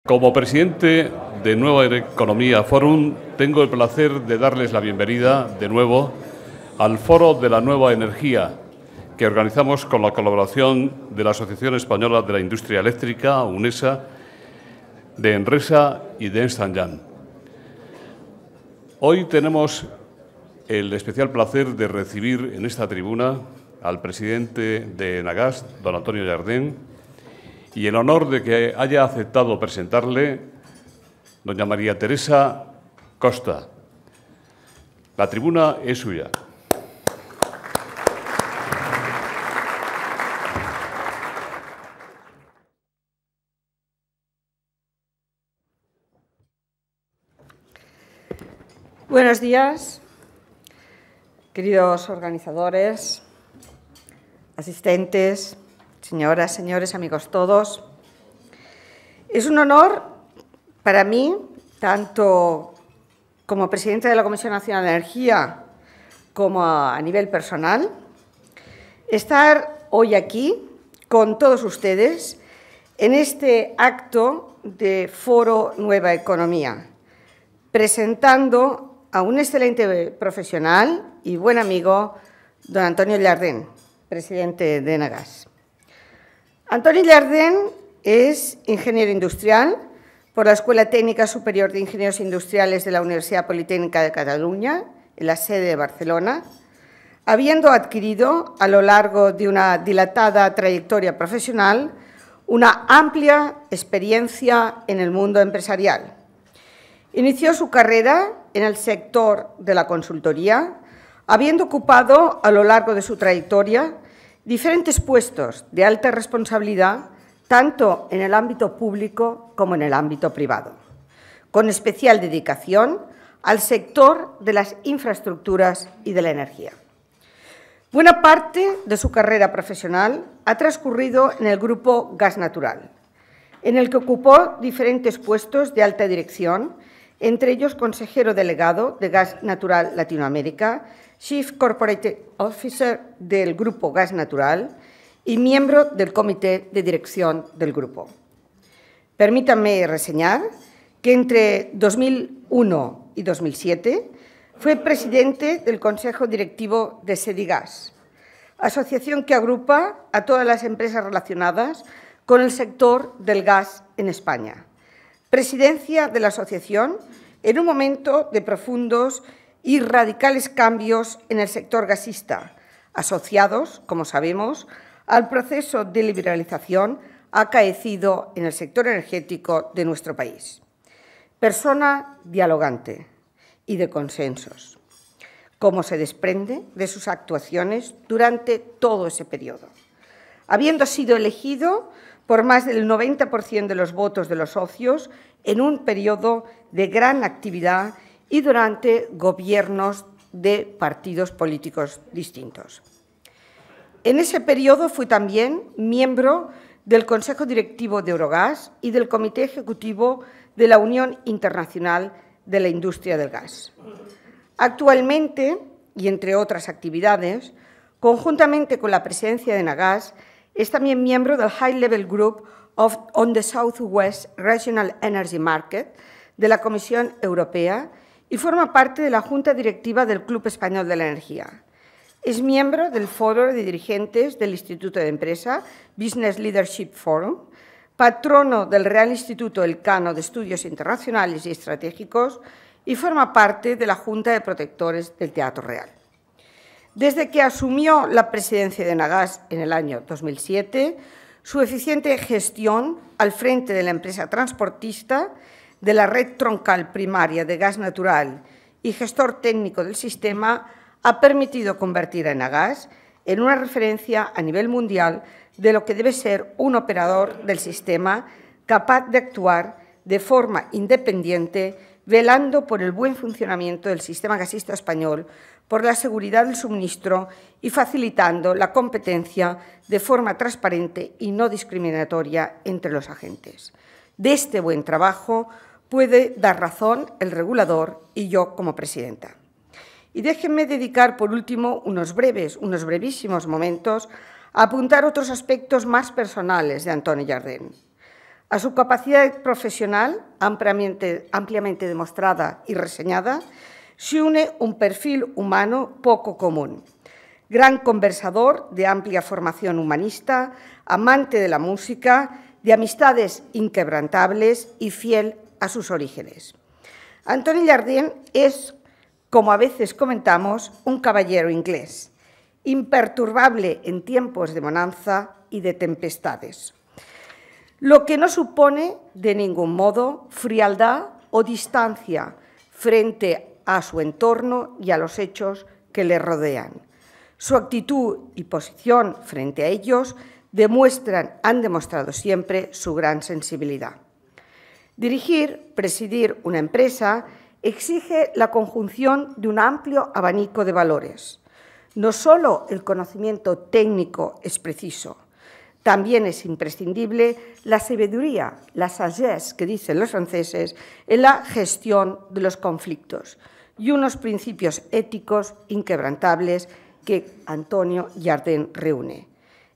Como presidente de Nueva Economía Forum, tengo el placer de darles la bienvenida de nuevo al Foro de la Nueva Energía, que organizamos con la colaboración de la Asociación Española de la Industria Eléctrica, UNESA, de Enresa y de Ernst & Young. Hoy tenemos el especial placer de recibir en esta tribuna al presidente de Enagás, don Antonio Llardén, y el honor de que haya aceptado presentarle doña María Teresa Costa. La tribuna es suya. Buenos días, queridos organizadores, asistentes, señoras, señores, amigos todos. Es un honor para mí, tanto como presidenta de la Comisión Nacional de Energía como a nivel personal, estar hoy aquí con todos ustedes en este acto de Foro Nueva Economía, presentando a un excelente profesional y buen amigo, don Antonio Llardén, presidente de Enagás. Antonio Llardén es ingeniero industrial por la Escuela Técnica Superior de Ingenieros Industriales de la Universidad Politécnica de Cataluña, en la sede de Barcelona, habiendo adquirido a lo largo de una dilatada trayectoria profesional una amplia experiencia en el mundo empresarial. Inició su carrera en el sector de la consultoría, habiendo ocupado a lo largo de su trayectoria diferentes puestos de alta responsabilidad, tanto en el ámbito público como en el ámbito privado, con especial dedicación al sector de las infraestructuras y de la energía. Buena parte de su carrera profesional ha transcurrido en el Grupo Gas Natural, en el que ocupó diferentes puestos de alta dirección, entre ellos consejero delegado de Gas Natural Latinoamérica, Chief Corporate Officer del Grupo Gas Natural y miembro del comité de dirección del grupo. Permítanme reseñar que entre 2001 y 2007 fue presidente del Consejo Directivo de Sedigas, asociación que agrupa a todas las empresas relacionadas con el sector del gas en España. Presidencia de la asociación en un momento de profundos y radicales cambios en el sector gasista, asociados, como sabemos, al proceso de liberalización acaecido en el sector energético de nuestro país. Persona dialogante y de consensos, como se desprende de sus actuaciones durante todo ese periodo, habiendo sido elegido por más del 90% de los votos de los socios en un periodo de gran actividad y durante gobiernos de partidos políticos distintos. En ese periodo fue también miembro del Consejo Directivo de Eurogas y del Comité Ejecutivo de la Unión Internacional de la Industria del Gas. Actualmente, y entre otras actividades, conjuntamente con la presidencia de Enagás, es también miembro del High Level Group on the Southwest Regional Energy Market de la Comisión Europea y forma parte de la Junta Directiva del Club Español de la Energía. Es miembro del Foro de Dirigentes del Instituto de Empresa, Business Leadership Forum, patrono del Real Instituto Elcano de Estudios Internacionales y Estratégicos y forma parte de la Junta de Protectores del Teatro Real. Desde que asumió la presidencia de Enagás en el año 2007, su eficiente gestión al frente de la empresa transportista, de la red troncal primaria de gas natural y gestor técnico del sistema ha permitido convertir a Enagás en una referencia a nivel mundial de lo que debe ser un operador del sistema capaz de actuar de forma independiente, velando por el buen funcionamiento del sistema gasista español, por la seguridad del suministro y facilitando la competencia de forma transparente y no discriminatoria entre los agentes. De este buen trabajo puede dar razón el regulador y yo como presidenta. Y déjenme dedicar, por último, unos brevísimos momentos a apuntar otros aspectos más personales de Antonio Llardén. A su capacidad profesional, ampliamente demostrada y reseñada, se une un perfil humano poco común. Gran conversador, de amplia formación humanista, amante de la música, de amistades inquebrantables y fiel a sus orígenes. Antoni Llardén es, como a veces comentamos, un caballero inglés, imperturbable en tiempos de bonanza y de tempestades, lo que no supone de ningún modo frialdad o distancia frente a su entorno y a los hechos que le rodean. Su actitud y posición frente a ellos han demostrado siempre su gran sensibilidad. Dirigir, presidir una empresa exige la conjunción de un amplio abanico de valores. No solo el conocimiento técnico es preciso, también es imprescindible la sabiduría, la sagesse, que dicen los franceses, en la gestión de los conflictos y unos principios éticos inquebrantables que Antonio Llardén reúne.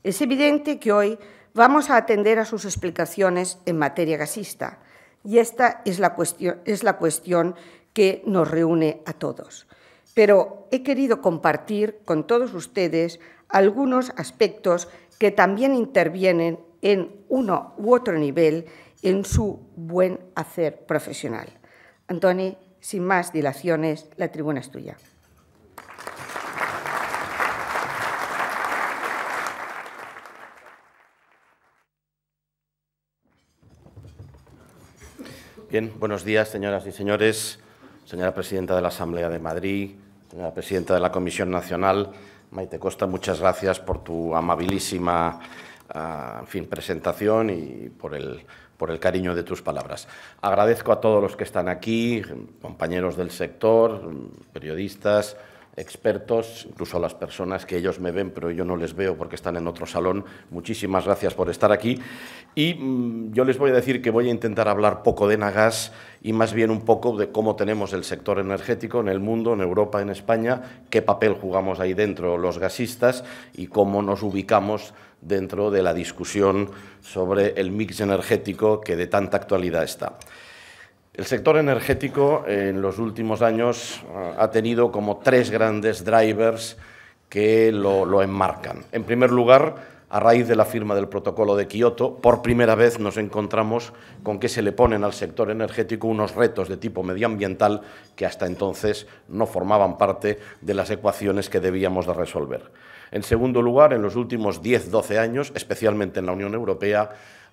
Es evidente que hoy vamos a atender a sus explicaciones en materia gasista y esta es la cuestión que nos reúne a todos. Pero he querido compartir con todos ustedes algunos aspectos que también intervienen en uno u otro nivel en su buen hacer profesional. Antoni, sin más dilaciones, la tribuna es tuya. Bien, buenos días, señoras y señores, señora presidenta de la Asamblea de Madrid, señora presidenta de la Comisión Nacional. Maite Costa, muchas gracias por tu amabilísima presentación y por el cariño de tus palabras. Agradezco a todos los que están aquí, compañeros del sector, periodistas, expertos, incluso a las personas que ellos me ven, pero yo no les veo porque están en otro salón. Muchísimas gracias por estar aquí. Y yo les voy a decir que voy a intentar hablar poco de Enagás y más bien un poco de cómo tenemos el sector energético en el mundo, en Europa, en España, qué papel jugamos ahí dentro los gasistas y cómo nos ubicamos dentro de la discusión sobre el mix energético que de tanta actualidad está. El sector energético en los últimos años ha tenido como tres grandes drivers que lo enmarcan. En primer lugar, a raíz de la firma del protocolo de Kioto, por primera vez nos encontramos con que se le ponen al sector energético unos retos de tipo medioambiental que hasta entonces no formaban parte de las ecuaciones que debíamos de resolver. En segundo lugar, en los últimos 10-12 años, especialmente en la Unión Europea,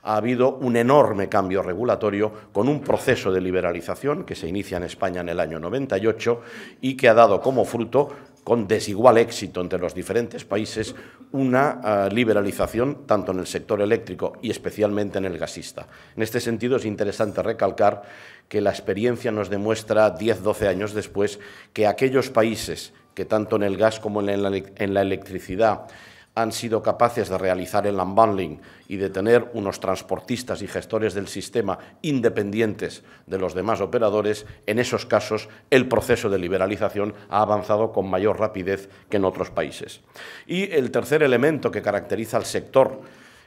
ha habido un enorme cambio regulatorio con un proceso de liberalización que se inicia en España en el año 98 y que ha dado como fruto, con desigual éxito entre los diferentes países, una liberalización tanto en el sector eléctrico y especialmente en el gasista. En este sentido, es interesante recalcar que la experiencia nos demuestra 10-12 años después que aquellos países que tanto en el gas como en la electricidad han sido capaces de realizar el unbundling y de tener unos transportistas y gestores del sistema independientes de los demás operadores, en esos casos el proceso de liberalización ha avanzado con mayor rapidez que en otros países. Y el tercer elemento que caracteriza al sector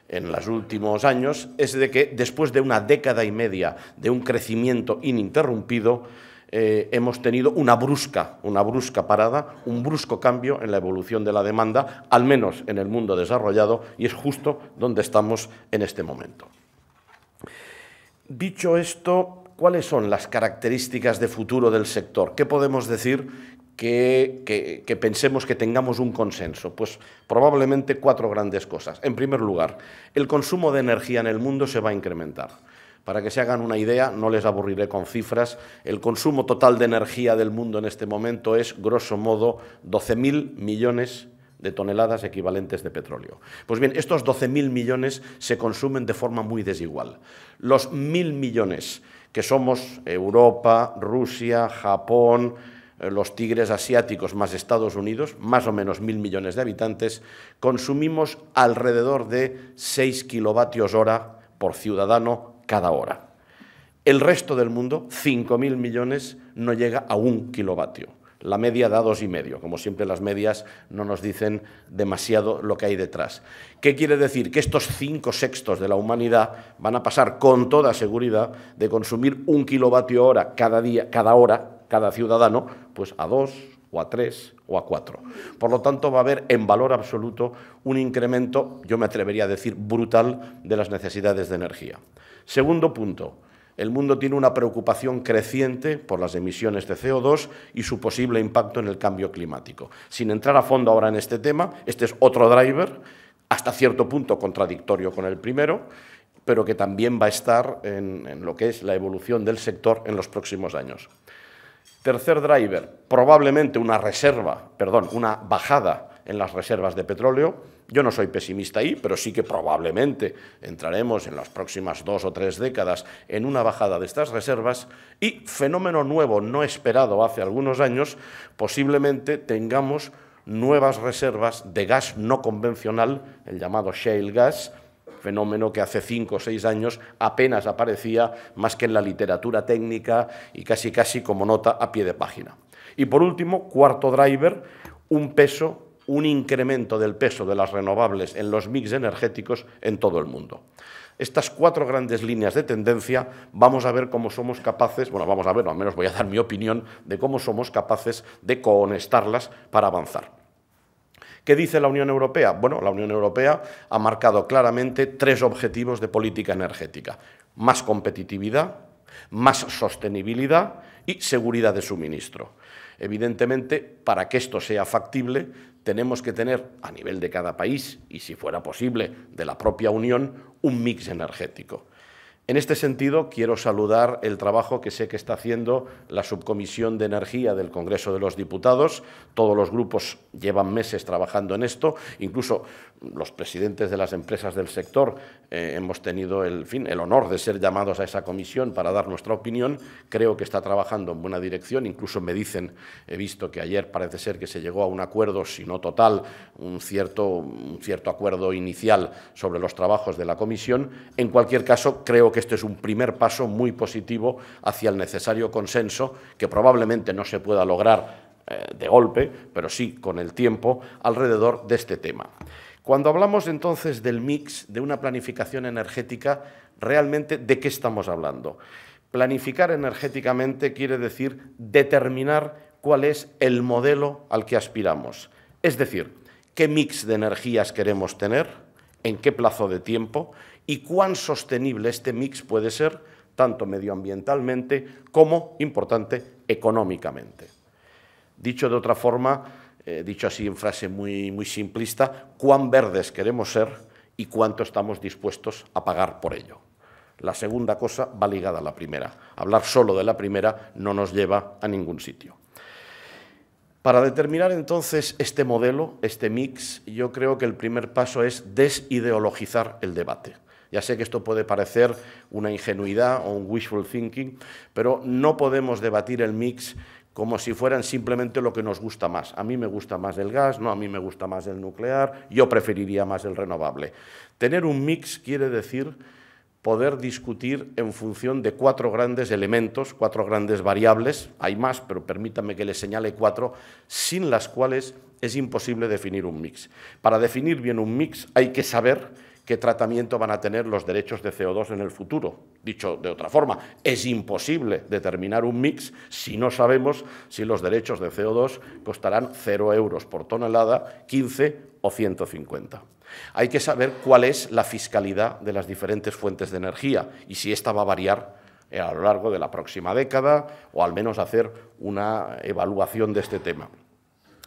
en los últimos años es de que después de una década y media de un crecimiento ininterrumpido, hemos tenido una brusca parada, un brusco cambio en la evolución de la demanda, al menos en el mundo desarrollado, y es justo donde estamos en este momento. Dicho esto, ¿cuáles son las características de futuro del sector? ¿Qué podemos decir que pensemos que tengamos un consenso? Pues probablemente cuatro grandes cosas. En primer lugar, el consumo de energía en el mundo se va a incrementar. Para que se hagan una idea, no les aburriré con cifras, el consumo total de energía del mundo en este momento es, grosso modo, 12.000 millones de toneladas equivalentes de petróleo. Pues bien, estos 12.000 millones se consumen de forma muy desigual. Los 1.000 millones que somos Europa, Rusia, Japón, los tigres asiáticos más Estados Unidos, más o menos 1.000 millones de habitantes, consumimos alrededor de 6 kilovatios hora por ciudadano cada hora. El resto del mundo, 5.000 millones, no llega a 1 kilovatio. La media da 2,5. Como siempre, las medias no nos dicen demasiado lo que hay detrás. ¿Qué quiere decir? Que estos 5/6 de la humanidad van a pasar con toda seguridad de consumir 1 kWh cada día, cada hora, cada ciudadano, pues a 2 o a 3 o a 4. Por lo tanto, va a haber en valor absoluto un incremento, yo me atrevería a decir, brutal de las necesidades de energía. Segundo punto, el mundo tiene una preocupación creciente por las emisiones de CO2 y su posible impacto en el cambio climático. Sin entrar a fondo ahora en este tema, este es otro driver, hasta cierto punto contradictorio con el primero, pero que también va a estar en lo que es la evolución del sector en los próximos años. Tercer driver, probablemente una bajada en las reservas de petróleo. Yo no soy pesimista ahí, pero sí que probablemente entraremos en las próximas 2 o 3 décadas en una bajada de estas reservas y, fenómeno nuevo, no esperado hace algunos años, posiblemente tengamos nuevas reservas de gas no convencional, el llamado shale gas, fenómeno que hace 5 o 6 años apenas aparecía más que en la literatura técnica y casi como nota a pie de página. Y por último, cuarto driver, un incremento del peso de las renovables en los mix energéticos en todo el mundo. Estas 4 grandes líneas de tendencia vamos a ver cómo somos capaces, bueno, vamos a ver, o al menos voy a dar mi opinión de cómo somos capaces de conectarlas para avanzar. ¿Qué dice la Unión Europea? Bueno, la Unión Europea ha marcado claramente 3 objetivos de política energética: más competitividad, más sostenibilidad y seguridad de suministro. Evidentemente, para que esto sea factible, tenemos que tener, a nivel de cada país, y si fuera posible, de la propia Unión, un mix energético. En este sentido, quiero saludar el trabajo que sé que está haciendo la Subcomisión de Energía del Congreso de los Diputados. Todos los grupos llevan meses trabajando en esto, incluso los presidentes de las empresas del sector hemos tenido el honor de ser llamados a esa comisión para dar nuestra opinión. Creo que está trabajando en buena dirección, incluso me dicen, he visto que ayer parece ser que se llegó a un acuerdo, si no total, un cierto acuerdo inicial sobre los trabajos de la comisión. En cualquier caso, creo que este es un primer paso muy positivo hacia el necesario consenso, que probablemente no se pueda lograr de golpe, pero sí con el tiempo, alrededor de este tema. Cuando hablamos entonces del mix, de una planificación energética, realmente, ¿de qué estamos hablando? Planificar energéticamente quiere decir determinar cuál es el modelo al que aspiramos. Es decir, qué mix de energías queremos tener, en qué plazo de tiempo y cuán sostenible este mix puede ser, tanto medioambientalmente como, importante, económicamente. Dicho de otra forma, dicho así en frase muy simplista, cuán verdes queremos ser y cuánto estamos dispuestos a pagar por ello. La segunda cosa va ligada a la primera. Hablar solo de la primera no nos lleva a ningún sitio. Para determinar entonces este modelo, este mix, yo creo que el primer paso es desideologizar el debate. Ya sé que esto puede parecer una ingenuidad o un wishful thinking, pero no podemos debatir el mix como si fueran simplemente lo que nos gusta más. A mí me gusta más el gas, no, a mí me gusta más el nuclear, yo preferiría más el renovable. Tener un mix quiere decir poder discutir en función de 4 grandes elementos, 4 grandes variables, hay más, pero permítanme que les señale 4, sin las cuales es imposible definir un mix. Para definir bien un mix hay que saber qué tratamiento van a tener los derechos de CO2 en el futuro. Dicho de otra forma, es imposible determinar un mix si no sabemos si los derechos de CO2 costarán 0 euros por tonelada, 15 o 150. Hay que saber cuál es la fiscalidad de las diferentes fuentes de energía y si esta va a variar a lo largo de la próxima década o al menos hacer una evaluación de este tema.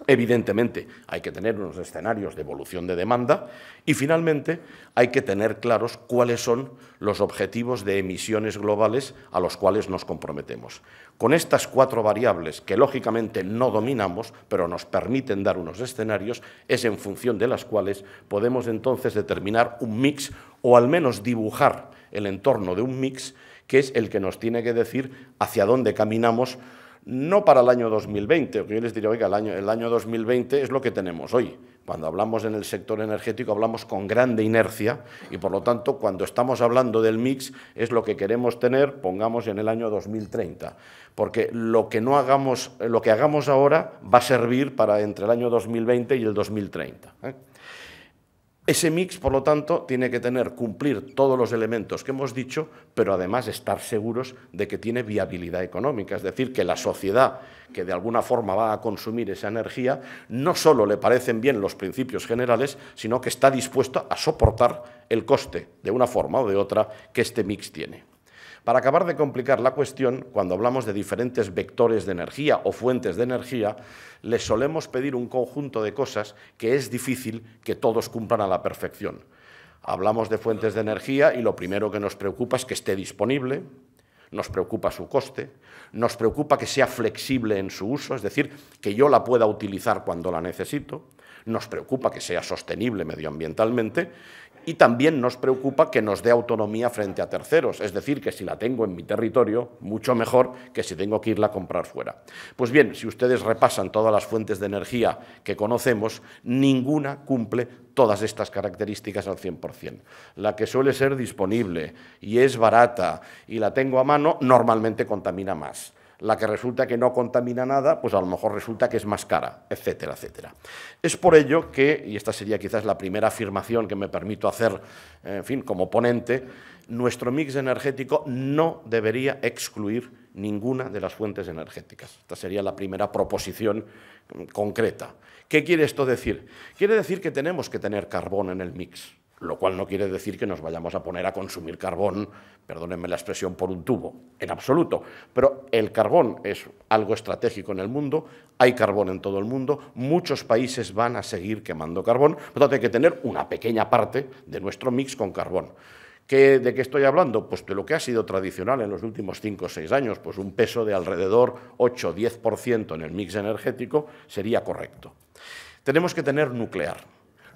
Evidentemente, hay que tener unos escenarios de evolución de demanda y, finalmente, hay que tener claros cuáles son los objetivos de emisiones globales a los cuales nos comprometemos. Con estas 4 variables, que lógicamente no dominamos, pero nos permiten dar unos escenarios, es en función de las cuales podemos entonces determinar un mix o al menos dibujar el entorno de un mix que es el que nos tiene que decir hacia dónde caminamos. No para el año 2020, porque yo les diría, oiga, el año 2020 es lo que tenemos hoy. Cuando hablamos en el sector energético hablamos con grande inercia y, por lo tanto, cuando estamos hablando del mix es lo que queremos tener, pongamos, en el año 2030. Porque lo que hagamos ahora va a servir para entre el año 2020 y el 2030. Ese mix, por lo tanto, tiene que cumplir todos los elementos que hemos dicho, pero además estar seguros de que tiene viabilidad económica, es decir, que la sociedad que de alguna forma va a consumir esa energía no solo le parecen bien los principios generales, sino que está dispuesta a soportar el coste, de una forma o de otra, que este mix tiene. Para acabar de complicar la cuestión, cuando hablamos de diferentes vectores de energía o fuentes de energía, les solemos pedir un conjunto de cosas que es difícil que todos cumplan a la perfección. Hablamos de fuentes de energía y lo primero que nos preocupa es que esté disponible, nos preocupa su coste, nos preocupa que sea flexible en su uso, es decir, que yo la pueda utilizar cuando la necesito, nos preocupa que sea sostenible medioambientalmente y también nos preocupa que nos dé autonomía frente a terceros, es decir, que si la tengo en mi territorio, mucho mejor que si tengo que irla a comprar fuera. Pues bien, si ustedes repasan todas las fuentes de energía que conocemos, ninguna cumple todas estas características al 100%. La que suele ser disponible y es barata y la tengo a mano, normalmente contamina más. La que resulta que no contamina nada, pues a lo mejor resulta que es más cara, etcétera, etcétera. Es por ello que, y esta sería quizás la primera afirmación que me permito hacer, en fin, como ponente, nuestro mix energético no debería excluir ninguna de las fuentes energéticas. Esta sería la primera proposición concreta. ¿Qué quiere esto decir? Quiere decir que tenemos que tener carbón en el mix, lo cual no quiere decir que nos vayamos a poner a consumir carbón, perdónenme la expresión, por un tubo, en absoluto. Pero el carbón es algo estratégico en el mundo, hay carbón en todo el mundo, muchos países van a seguir quemando carbón, por lo tanto hay que tener una pequeña parte de nuestro mix con carbón. ¿De qué estoy hablando? Pues de lo que ha sido tradicional en los últimos 5 o 6 años, pues un peso de alrededor 8 o 10% en el mix energético sería correcto. Tenemos que tener nuclear.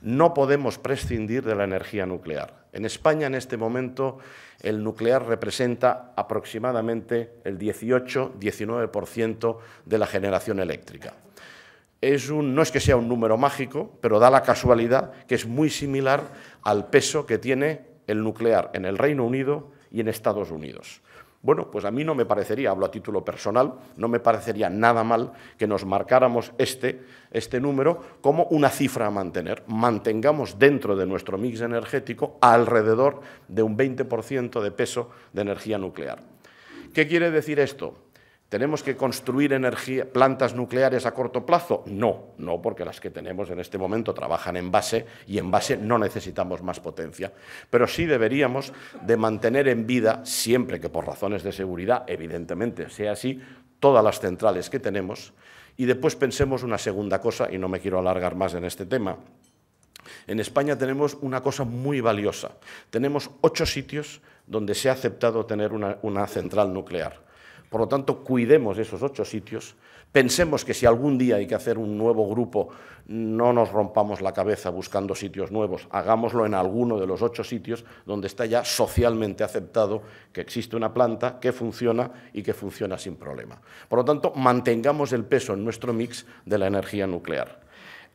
No podemos prescindir de la energía nuclear. En España, en este momento, el nuclear representa aproximadamente el 18-19% de la generación eléctrica. No es que sea un número mágico, pero da la casualidad que es muy similar al peso que tiene el nuclear en el Reino Unido y en Estados Unidos. Bueno, pues a mí no me parecería, hablo a título personal, no me parecería nada mal que nos marcáramos este número como una cifra a mantener. Mantengamos dentro de nuestro mix energético alrededor de un 20% de peso de energía nuclear. ¿Qué quiere decir esto? ¿Tenemos que construir plantas nucleares a corto plazo? No, porque las que tenemos en este momento trabajan en base y en base no necesitamos más potencia. Pero sí deberíamos de mantener en vida, siempre que por razones de seguridad, evidentemente sea así, todas las centrales que tenemos. Y después pensemos una segunda cosa, y no me quiero alargar más en este tema. En España tenemos una cosa muy valiosa. Tenemos 8 sitios donde se ha aceptado tener una central nuclear. Por lo tanto, cuidemos esos 8 sitios, pensemos que si algún día hay que hacer un nuevo grupo, no nos rompamos la cabeza buscando sitios nuevos, hagámoslo en alguno de los 8 sitios donde está ya socialmente aceptado que existe una planta que funciona y que funciona sin problema. Por lo tanto, mantengamos el peso en nuestro mix de la energía nuclear.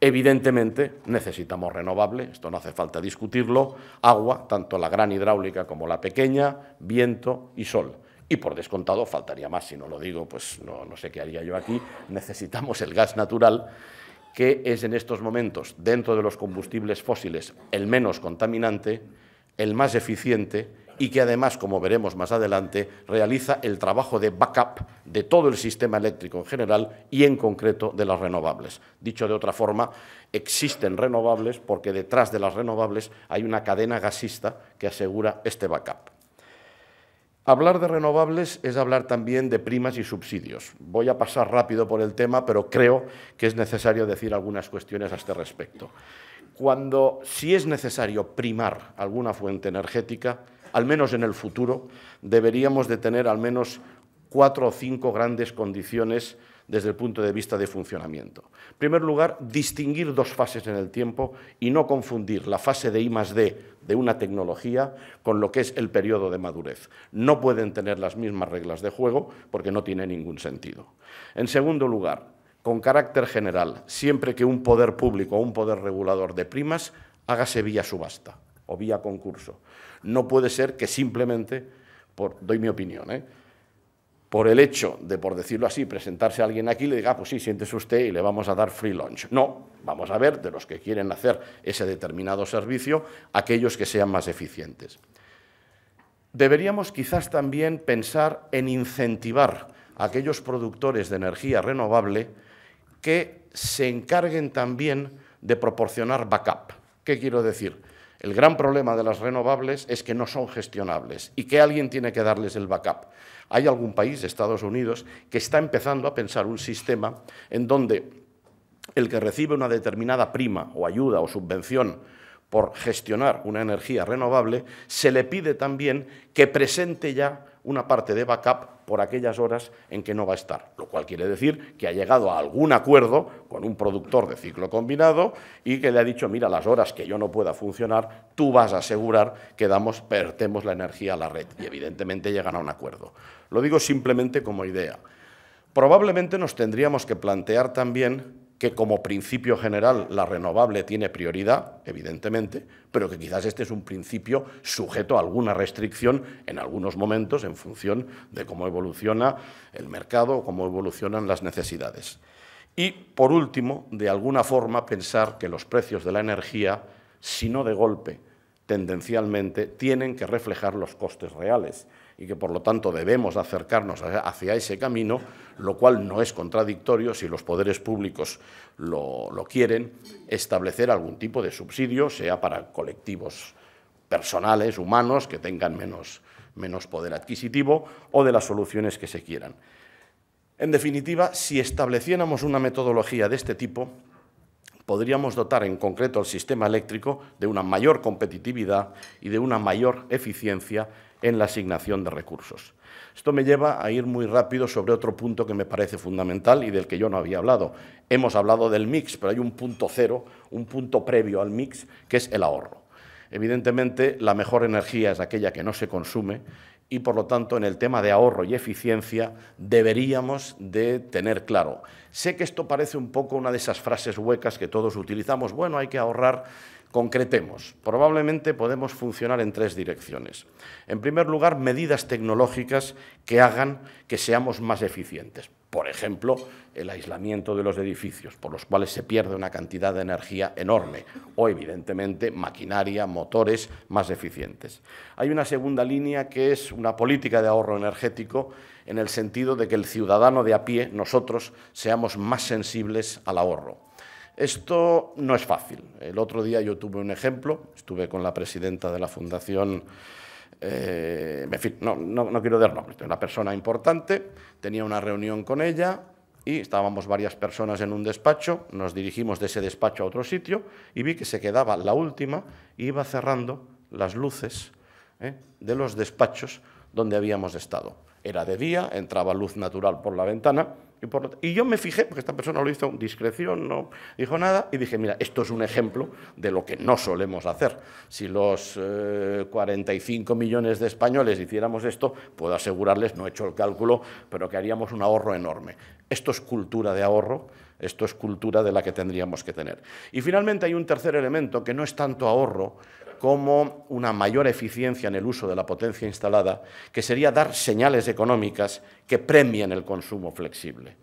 Evidentemente, necesitamos renovable, esto no hace falta discutirlo, agua, tanto la gran hidráulica como la pequeña, viento y sol. Y por descontado, faltaría más, si no lo digo, pues no sé qué haría yo aquí, necesitamos el gas natural, que es en estos momentos, dentro de los combustibles fósiles, el menos contaminante, el más eficiente y que además, como veremos más adelante, realiza el trabajo de backup de todo el sistema eléctrico en general y en concreto de las renovables. Dicho de otra forma, existen renovables porque detrás de las renovables hay una cadena gasista que asegura este backup. Hablar de renovables es hablar también de primas y subsidios. Voy a pasar rápido por el tema, pero creo que es necesario decir algunas cuestiones a este respecto. Si es necesario primar alguna fuente energética, al menos en el futuro, deberíamos de tener al menos 4 o 5 grandes condiciones desde el punto de vista de funcionamiento. En primer lugar, distinguir 2 fases en el tiempo y no confundir la fase de I+D de una tecnología con lo que es el periodo de madurez. No pueden tener las mismas reglas de juego porque no tiene ningún sentido. En segundo lugar, con carácter general, siempre que un poder público o un poder regulador de primas, hágase vía subasta o vía concurso. No puede ser que simplemente, doy mi opinión, por el hecho de, por decirlo así, presentarse a alguien aquí y le diga, pues sí, siéntese usted y le vamos a dar free lunch. No, vamos a ver de los que quieren hacer ese determinado servicio, aquellos que sean más eficientes. Deberíamos quizás también pensar en incentivar a aquellos productores de energía renovable que se encarguen también de proporcionar backup. ¿Qué quiero decir? El gran problema de las renovables es que no son gestionables y que alguien tiene que darles el backup. Hay algún país, Estados Unidos, que está empezando a pensar un sistema en donde el que recibe una determinada prima o ayuda o subvención por gestionar una energía renovable, se le pide también que presente ya una parte de backup por aquellas horas en que no va a estar, lo cual quiere decir que ha llegado a algún acuerdo con un productor de ciclo combinado y que le ha dicho, mira, las horas que yo no pueda funcionar, tú vas a asegurar que vertemos la energía a la red, y evidentemente llegan a un acuerdo. Lo digo simplemente como idea. Probablemente nos tendríamos que plantear también que como principio general la renovable tiene prioridad, evidentemente, pero que quizás este es un principio sujeto a alguna restricción en algunos momentos en función de cómo evoluciona el mercado o cómo evolucionan las necesidades. Y, por último, de alguna forma pensar que los precios de la energía, si no de golpe, tendencialmente, tienen que reflejar los costes reales y que, por lo tanto, debemos acercarnos hacia ese camino, lo cual no es contradictorio, si los poderes públicos lo quieren, establecer algún tipo de subsidio, sea para colectivos personales, humanos, que tengan menos poder adquisitivo, o de las soluciones que se quieran. En definitiva, si estableciéramos una metodología de este tipo, podríamos dotar en concreto al sistema eléctrico de una mayor competitividad y de una mayor eficiencia en la asignación de recursos. Esto me lleva a ir muy rápido sobre otro punto que me parece fundamental y del que yo no había hablado. Hemos hablado del mix, pero hay un punto cero, un punto previo al mix, que es el ahorro. Evidentemente, la mejor energía es aquella que no se consume y, por lo tanto, en el tema de ahorro y eficiencia deberíamos de tener claro. Sé que esto parece un poco una de esas frases huecas que todos utilizamos. Bueno, hay que ahorrar. Concretemos. Probablemente podemos funcionar en tres direcciones. En primer lugar, medidas tecnológicas que hagan que seamos más eficientes. Por ejemplo, el aislamiento de los edificios, por los cuales se pierde una cantidad de energía enorme, o, evidentemente, maquinaria, motores más eficientes. Hay una segunda línea que es una política de ahorro energético en el sentido de que el ciudadano de a pie, nosotros, seamos más sensibles al ahorro. Esto no es fácil. El otro día yo tuve un ejemplo, estuve con la presidenta de la Fundación, en fin, no quiero dar nombres, una persona importante, tenía una reunión con ella y estábamos varias personas en un despacho, nos dirigimos de ese despacho a otro sitio y vi que se quedaba la última y iba cerrando las luces de los despachos donde habíamos estado. Era de día, entraba luz natural por la ventana y yo me fijé, porque esta persona lo hizo con discreción, no dijo nada, y dije, mira, esto es un ejemplo de lo que no solemos hacer. Si los 45 millones de españoles hiciéramos esto, puedo asegurarles, no he hecho el cálculo, pero que haríamos un ahorro enorme. Esto es cultura de ahorro, esto es cultura de la que tendríamos que tener. Y finalmente hay un tercer elemento que no es tanto ahorro, como una mayor eficiencia en el uso de la potencia instalada, que sería dar señales económicas que premien el consumo flexible.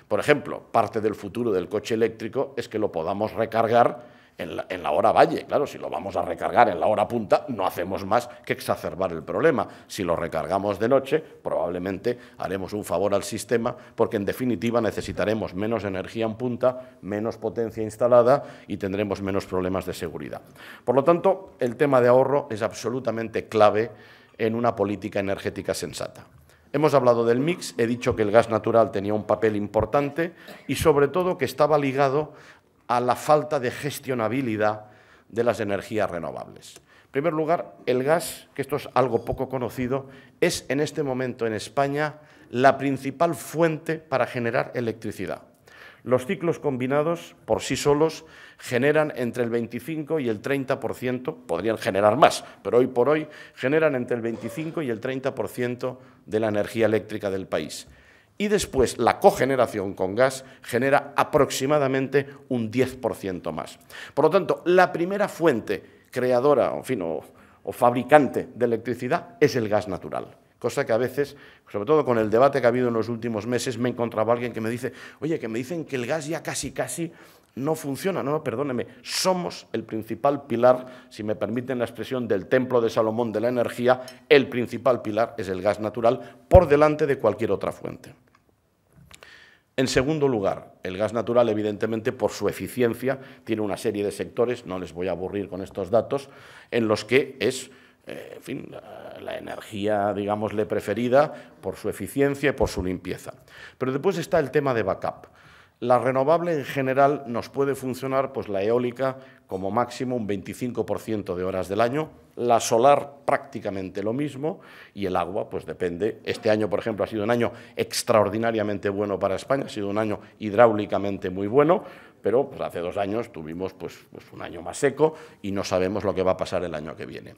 Por ejemplo, parte del futuro del coche eléctrico es que lo podamos recargar en la hora valle. Claro, si lo vamos a recargar en la hora punta, no hacemos más que exacerbar el problema. Si lo recargamos de noche, probablemente haremos un favor al sistema, porque en definitiva necesitaremos menos energía en punta, menos potencia instalada y tendremos menos problemas de seguridad. Por lo tanto, el tema de ahorro es absolutamente clave en una política energética sensata. Hemos hablado del mix, he dicho que el gas natural tenía un papel importante y sobre todo que estaba ligado a la falta de gestionabilidad de las energías renovables. En primer lugar, el gas, que esto es algo poco conocido, es en este momento en España la principal fuente para generar electricidad. Los ciclos combinados, por sí solos, generan entre el 25 y el 30%, podrían generar más, pero hoy por hoy generan entre el 25 y el 30% de la energía eléctrica del país. Y después la cogeneración con gas genera aproximadamente un 10% más. Por lo tanto, la primera fuente creadora, en fin, o fabricante de electricidad es el gas natural. Cosa que a veces, sobre todo con el debate que ha habido en los últimos meses, me he encontrado a alguien que me dice, oye, que me dicen que el gas ya casi no funciona. No, perdóneme, somos el principal pilar, si me permiten la expresión, del templo de Salomón de la energía. El principal pilar es el gas natural por delante de cualquier otra fuente. En segundo lugar, el gas natural, evidentemente, por su eficiencia, tiene una serie de sectores, no les voy a aburrir con estos datos, en los que es, en fin, la energía, digámosle, preferida por su eficiencia y por su limpieza. Pero después está el tema de backup. La renovable en general nos puede funcionar, pues la eólica como máximo un 25% de horas del año, la solar prácticamente lo mismo y el agua pues depende. Este año, por ejemplo, ha sido un año extraordinariamente bueno para España, ha sido un año hidráulicamente muy bueno, pero pues, hace 2 años tuvimos pues un año más seco y no sabemos lo que va a pasar el año que viene.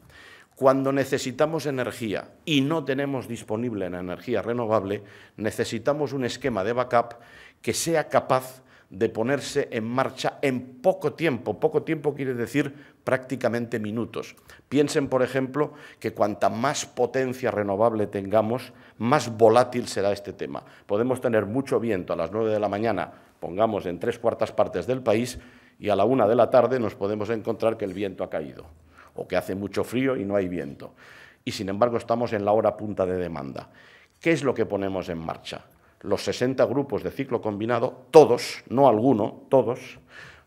Cuando necesitamos energía y no tenemos disponible la energía renovable, necesitamos un esquema de backup que sea capaz de ponerse en marcha en poco tiempo. Poco tiempo quiere decir prácticamente minutos. Piensen, por ejemplo, que cuanta más potencia renovable tengamos, más volátil será este tema. Podemos tener mucho viento a las 9 de la mañana, pongamos en 3/4 partes del país, y a la 1 de la tarde nos podemos encontrar que el viento ha caído, o que hace mucho frío y no hay viento. Y, sin embargo, estamos en la hora punta de demanda. ¿Qué es lo que ponemos en marcha? Los 60 grupos de ciclo combinado, todos, no alguno, todos.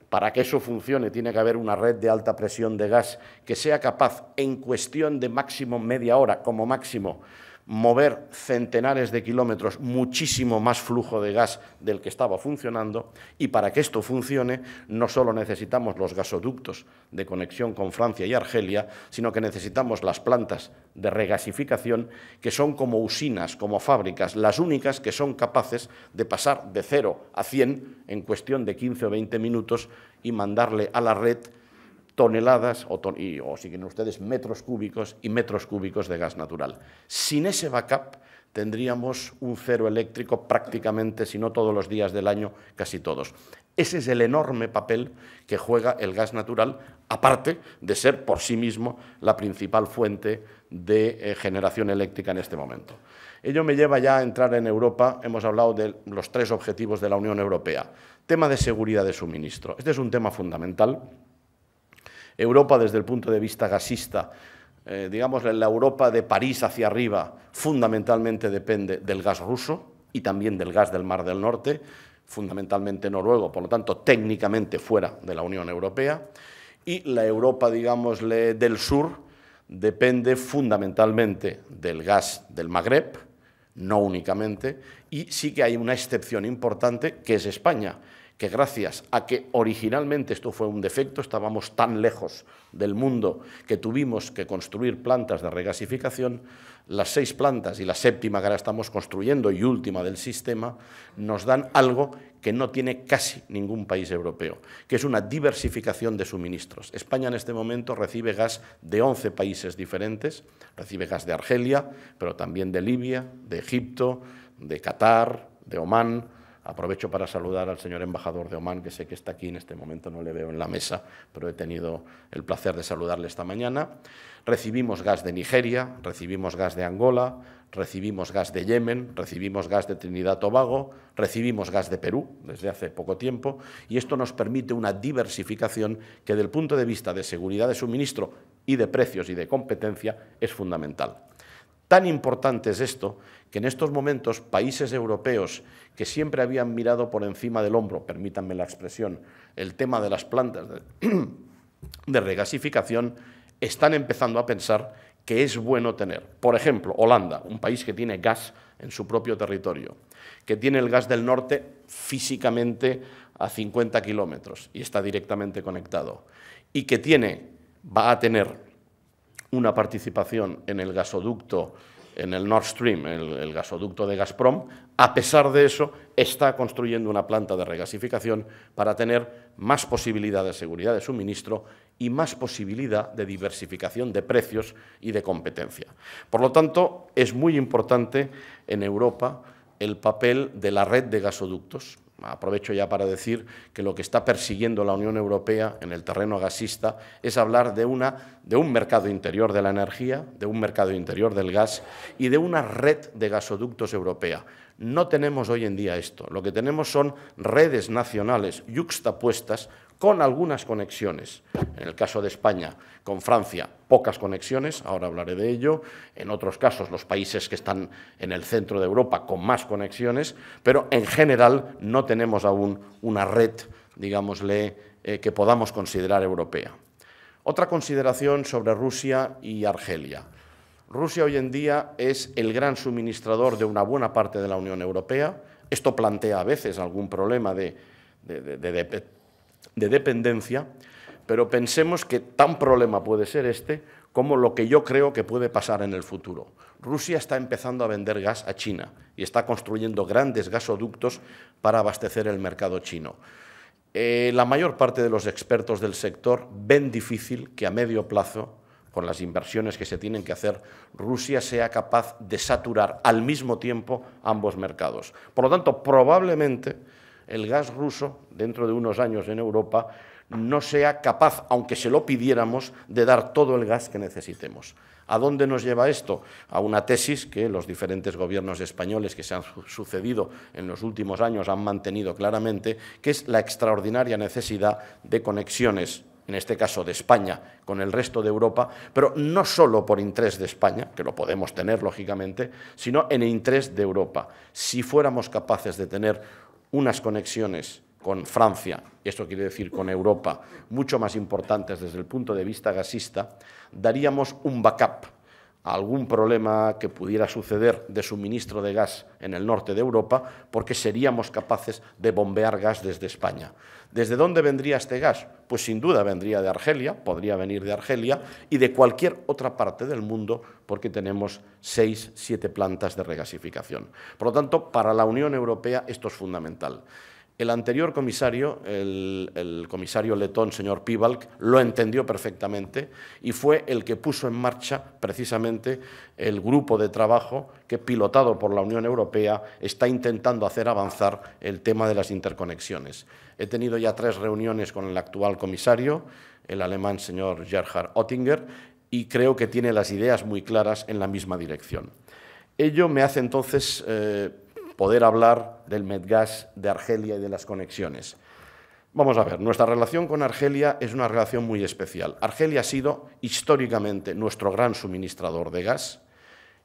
Para que eso funcione tiene que haber una red de alta presión de gas que sea capaz, en cuestión de máximo media hora, como máximo, mover centenares de kilómetros, muchísimo más flujo de gas del que estaba funcionando, y para que esto funcione no solo necesitamos los gasoductos de conexión con Francia y Argelia, sino que necesitamos las plantas de regasificación, que son como usinas, como fábricas, las únicas que son capaces de pasar de 0 a 100 en cuestión de 15 o 20 minutos y mandarle a la red toneladas o si quieren ustedes, metros cúbicos y metros cúbicos de gas natural. Sin ese backup tendríamos un cero eléctrico prácticamente, si no todos los días del año, casi todos. Ese es el enorme papel que juega el gas natural, aparte de ser por sí mismo la principal fuente de generación eléctrica en este momento. Ello me lleva ya a entrar en Europa. Hemos hablado de los 3 objetivos de la Unión Europea. Tema de seguridad de suministro. Este es un tema fundamental. Europa, desde el punto de vista gasista, digamos, la Europa de París hacia arriba, fundamentalmente depende del gas ruso y también del gas del Mar del Norte, fundamentalmente noruego, por lo tanto, técnicamente fuera de la Unión Europea. Y la Europa, digamos, del sur depende fundamentalmente del gas del Magreb, no únicamente, y sí que hay una excepción importante, que es España, que gracias a que originalmente esto fue un defecto, estábamos tan lejos del mundo que tuvimos que construir plantas de regasificación, las 6 plantas y la 7ª que ahora estamos construyendo y última del sistema, nos dan algo que no tiene casi ningún país europeo, que es una diversificación de suministros. España en este momento recibe gas de 11 países diferentes, recibe gas de Argelia, pero también de Libia, de Egipto, de Qatar, de Omán. Aprovecho para saludar al señor embajador de Omán, que sé que está aquí, en este momento no le veo en la mesa, pero he tenido el placer de saludarle esta mañana. Recibimos gas de Nigeria, recibimos gas de Angola, recibimos gas de Yemen, recibimos gas de Trinidad y Tobago, recibimos gas de Perú desde hace poco tiempo, y esto nos permite una diversificación que, desde el punto de vista de seguridad de suministro y de precios y de competencia, es fundamental. Tan importante es esto que en estos momentos países europeos que siempre habían mirado por encima del hombro, permítanme la expresión, el tema de las plantas de regasificación, están empezando a pensar que es bueno tener, por ejemplo, Holanda, un país que tiene gas en su propio territorio, que tiene el gas del norte físicamente a 50 kilómetros y está directamente conectado, y que va a tener una participación en el gasoducto, en el Nord Stream, el gasoducto de Gazprom. A pesar de eso, está construyendo una planta de regasificación para tener más posibilidad de seguridad de suministro y más posibilidad de diversificación de precios y de competencia. Por lo tanto, es muy importante en Europa el papel de la red de gasoductos. Aprovecho ya para decir que lo que está persiguiendo la Unión Europea en el terreno gasista es hablar de un mercado interior de la energía, de un mercado interior del gas y de una red de gasoductos europea. No tenemos hoy en día esto. Lo que tenemos son redes nacionales yuxtapuestas con algunas conexiones. En el caso de España, con Francia, pocas conexiones, ahora hablaré de ello. En otros casos, los países que están en el centro de Europa, con más conexiones, pero en general no tenemos aún una red, digámosle, que podamos considerar europea. Otra consideración sobre Rusia y Argelia. Rusia hoy en día es el gran suministrador de una buena parte de la Unión Europea. Esto plantea a veces algún problema de dependencia, pero pensemos que tan problema puede ser este como lo que yo creo que puede pasar en el futuro. Rusia está empezando a vender gas a China y está construyendo grandes gasoductos para abastecer el mercado chino. La mayor parte de los expertos del sector ven difícil que a medio plazo, con las inversiones que se tienen que hacer, Rusia sea capaz de saturar al mismo tiempo ambos mercados. Por lo tanto, probablemente el gas ruso, dentro de unos años en Europa, no sea capaz, aunque se lo pidiéramos, de dar todo el gas que necesitemos. ¿A dónde nos lleva esto? A una tesis que los diferentes gobiernos españoles que se han sucedido en los últimos años han mantenido claramente, que es la extraordinaria necesidad de conexiones, en este caso de España, con el resto de Europa, pero no solo por interés de España, que lo podemos tener lógicamente, sino en interés de Europa. Si fuéramos capaces de tener unas conexiones con Francia, esto quiere decir con Europa, mucho más importantes desde el punto de vista gasista, daríamos un backup a algún problema que pudiera suceder de suministro de gas en el norte de Europa, porque seríamos capaces de bombear gas desde España. ¿Desde dónde vendría este gas? Pues sin duda vendría de Argelia, podría venir de Argelia y de cualquier otra parte del mundo, porque tenemos 6, 7 plantas de regasificación. Por lo tanto, para la Unión Europea esto es fundamental. El anterior comisario, el comisario letón, señor Piebalgs, lo entendió perfectamente y fue el que puso en marcha precisamente el grupo de trabajo que, pilotado por la Unión Europea, está intentando hacer avanzar el tema de las interconexiones. He tenido ya 3 reuniones con el actual comisario, el alemán señor Gerhard Oettinger, y creo que tiene las ideas muy claras en la misma dirección. Ello me hace entonces poder hablar del Medgas, de Argelia y de las conexiones. Vamos a ver, nuestra relación con Argelia es una relación muy especial. Argelia ha sido históricamente nuestro gran suministrador de gas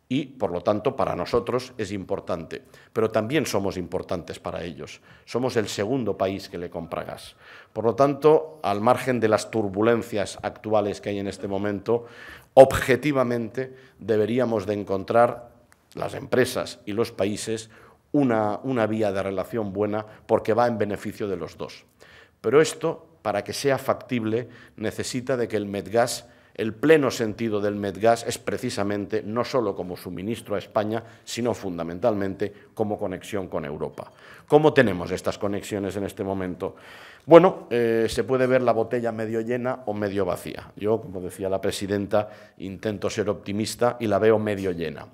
y, por lo tanto, para nosotros es importante, pero también somos importantes para ellos. Somos el segundo país que le compra gas. Por lo tanto, al margen de las turbulencias actuales que hay en este momento, objetivamente deberíamos de encontrar, las empresas y los países, una vía de relación buena, porque va en beneficio de los dos. Pero esto, para que sea factible, necesita de que el Medgas, el pleno sentido del Medgas, es precisamente no solo como suministro a España, sino fundamentalmente como conexión con Europa. ¿Cómo tenemos estas conexiones en este momento? Bueno, se puede ver la botella medio llena o medio vacía. Yo, como decía la presidenta, intento ser optimista y la veo medio llena.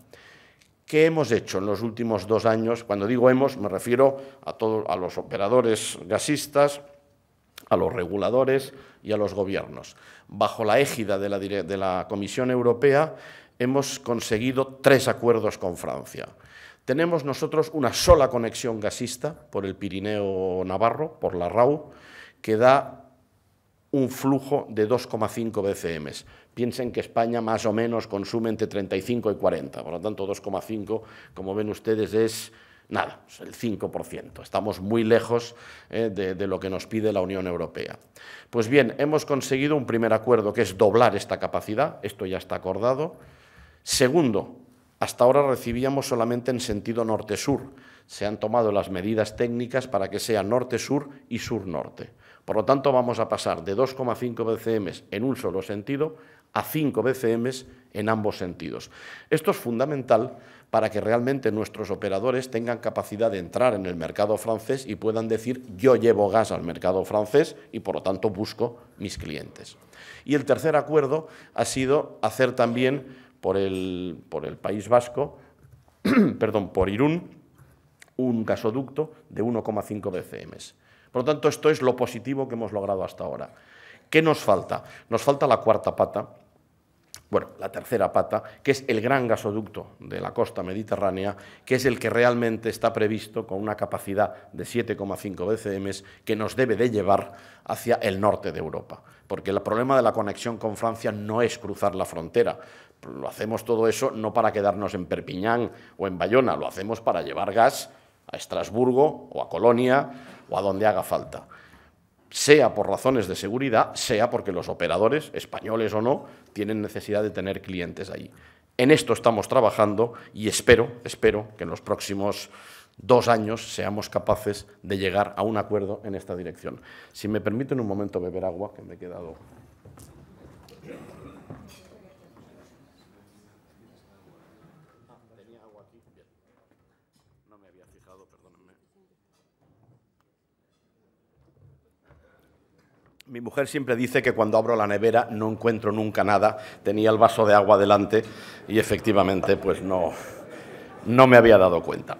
¿Qué hemos hecho en los últimos 2 años? Cuando digo hemos, me refiero a los operadores gasistas, a los reguladores y a los gobiernos. Bajo la égida de la Comisión Europea hemos conseguido 3 acuerdos con Francia. Tenemos nosotros una sola conexión gasista por el Pirineo Navarro, por la RAU, que da un flujo de 2,5 BCM. Piensen que España más o menos consume entre 35 y 40, por lo tanto 2,5, como ven ustedes, es nada, es el 5%. Estamos muy lejos de lo que nos pide la Unión Europea. Pues bien, hemos conseguido un primer acuerdo que es doblar esta capacidad, esto ya está acordado. Segundo, hasta ahora recibíamos solamente en sentido norte-sur. Se han tomado las medidas técnicas para que sea norte-sur y sur-norte. Por lo tanto, vamos a pasar de 2,5 BCM en un solo sentido a 5 BCM en ambos sentidos. Esto es fundamental para que realmente nuestros operadores tengan capacidad de entrar en el mercado francés y puedan decir yo llevo gas al mercado francés y por lo tanto busco mis clientes. Y el tercer acuerdo ha sido hacer también por el País Vasco, perdón, por Irún, un gasoducto de 1,5 BCM. Por lo tanto, esto es lo positivo que hemos logrado hasta ahora. ¿Qué nos falta? Nos falta la cuarta pata, bueno, la tercera pata, que es el gran gasoducto de la costa mediterránea, que es el que realmente está previsto con una capacidad de 7,5 BCM que nos debe de llevar hacia el norte de Europa. Porque el problema de la conexión con Francia no es cruzar la frontera. Lo hacemos todo eso no para quedarnos en Perpiñán o en Bayona, lo hacemos para llevar gas a Estrasburgo o a Colonia o a donde haga falta. Sea por razones de seguridad, sea porque los operadores, españoles o no, tienen necesidad de tener clientes allí. En esto estamos trabajando y espero que en los próximos 2 años seamos capaces de llegar a un acuerdo en esta dirección. Si me permiten un momento beber agua, que me he quedado... Tenía agua aquí, bien. No me había fijado, perdónenme. Mi mujer siempre dice que cuando abro la nevera no encuentro nunca nada. Tenía el vaso de agua delante y efectivamente pues no me había dado cuenta.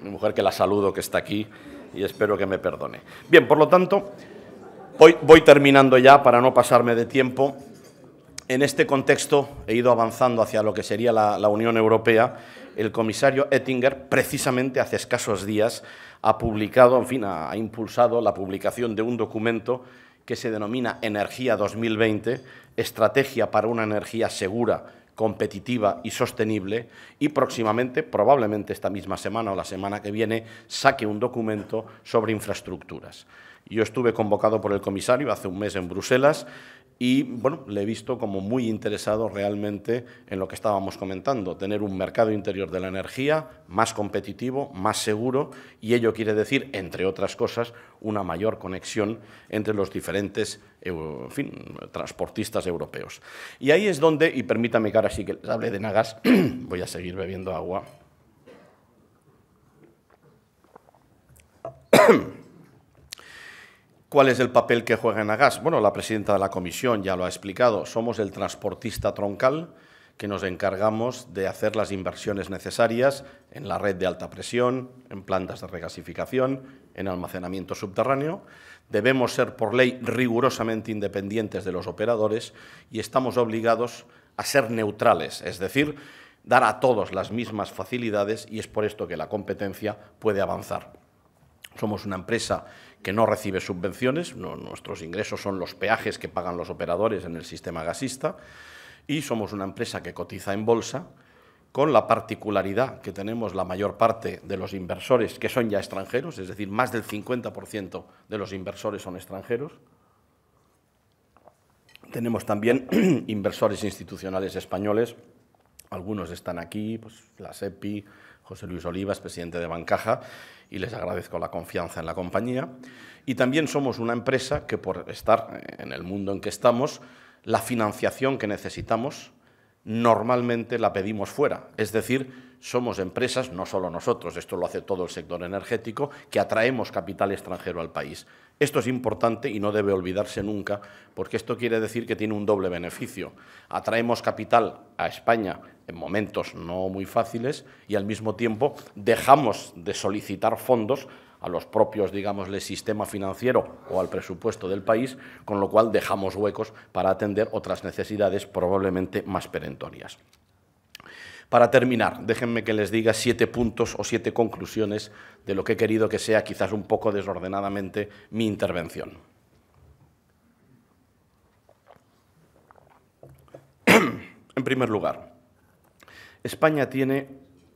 Mi mujer, que la saludo, que está aquí, y espero que me perdone. Bien, por lo tanto, voy terminando ya para no pasarme de tiempo. En este contexto he ido avanzando hacia lo que sería la Unión Europea. El comisario Oettinger, precisamente hace escasos días, ha publicado, en fin, ha impulsado la publicación de un documento que se denomina Energía 2020, Estrategia para una energía segura, competitiva y sostenible, y próximamente, probablemente esta misma semana o la semana que viene, saque un documento sobre infraestructuras. Yo estuve convocado por el comisario hace un mes en Bruselas y, bueno, le he visto como muy interesado realmente en lo que estábamos comentando, tener un mercado interior de la energía más competitivo, más seguro, y ello quiere decir, entre otras cosas, una mayor conexión entre los diferentes transportistas europeos. Y ahí es donde, y permítame que ahora sí que les hable de Nagas, voy a seguir bebiendo agua. ¿Cuál es el papel que juega Nagas? Bueno, la presidenta de la Comisión ya lo ha explicado. Somos el transportista troncal que nos encargamos de hacer las inversiones necesarias en la red de alta presión, en plantas de regasificación, en almacenamiento subterráneo. Debemos ser, por ley, rigurosamente independientes de los operadores y estamos obligados a ser neutrales, es decir, dar a todos las mismas facilidades, y es por esto que la competencia puede avanzar. Somos una empresa que no recibe subvenciones, nuestros ingresos son los peajes que pagan los operadores en el sistema gasista, y somos una empresa que cotiza en bolsa, con la particularidad que tenemos la mayor parte de los inversores que son ya extranjeros, es decir, más del 50% de los inversores son extranjeros. Tenemos también inversores institucionales españoles, algunos están aquí, pues la SEPI, José Luis Olivas, presidente de Bancaja, y les agradezco la confianza en la compañía. Y también somos una empresa que, por estar en el mundo en que estamos, la financiación que necesitamos normalmente la pedimos fuera. Es decir, somos empresas, no solo nosotros, esto lo hace todo el sector energético, que atraemos capital extranjero al país. Esto es importante y no debe olvidarse nunca, porque esto quiere decir que tiene un doble beneficio. Atraemos capital a España en momentos no muy fáciles y, al mismo tiempo, dejamos de solicitar fondos a los propios, digámosle, sistema financiero o al presupuesto del país, con lo cual dejamos huecos para atender otras necesidades probablemente más perentorias. Para terminar, déjenme que les diga 7 puntos o 7 conclusiones de lo que he querido que sea, quizás un poco desordenadamente, mi intervención. En primer lugar, España tiene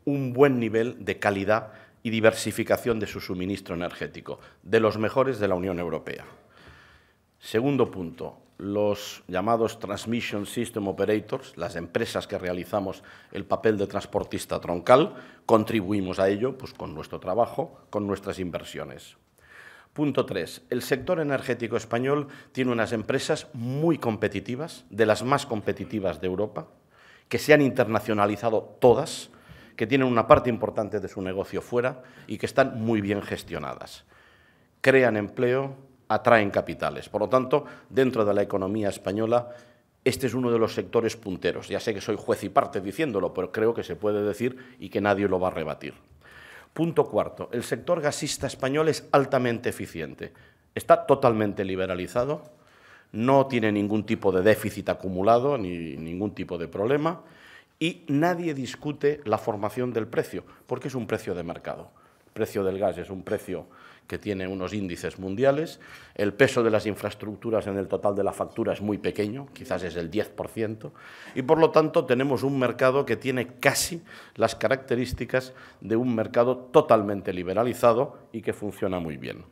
un buen nivel de calidad y diversificación de su suministro energético, de los mejores de la Unión Europea. Segundo punto, los llamados Transmission System Operators, las empresas que realizamos el papel de transportista troncal, contribuimos a ello pues, con nuestro trabajo, con nuestras inversiones. Punto 3. El sector energético español tiene unas empresas muy competitivas, de las más competitivas de Europa, que se han internacionalizado todas, que tienen una parte importante de su negocio fuera y que están muy bien gestionadas. Crean empleo, atraen capitales. Por lo tanto, dentro de la economía española, este es uno de los sectores punteros. Ya sé que soy juez y parte diciéndolo, pero creo que se puede decir y que nadie lo va a rebatir. Punto cuarto, el sector gasista español es altamente eficiente. Está totalmente liberalizado, no tiene ningún tipo de déficit acumulado ni ningún tipo de problema y nadie discute la formación del precio, porque es un precio de mercado. El precio del gas es un precio que tiene unos índices mundiales, el peso de las infraestructuras en el total de la factura es muy pequeño, quizás es el 10%, y por lo tanto tenemos un mercado que tiene casi las características de un mercado totalmente liberalizado y que funciona muy bien.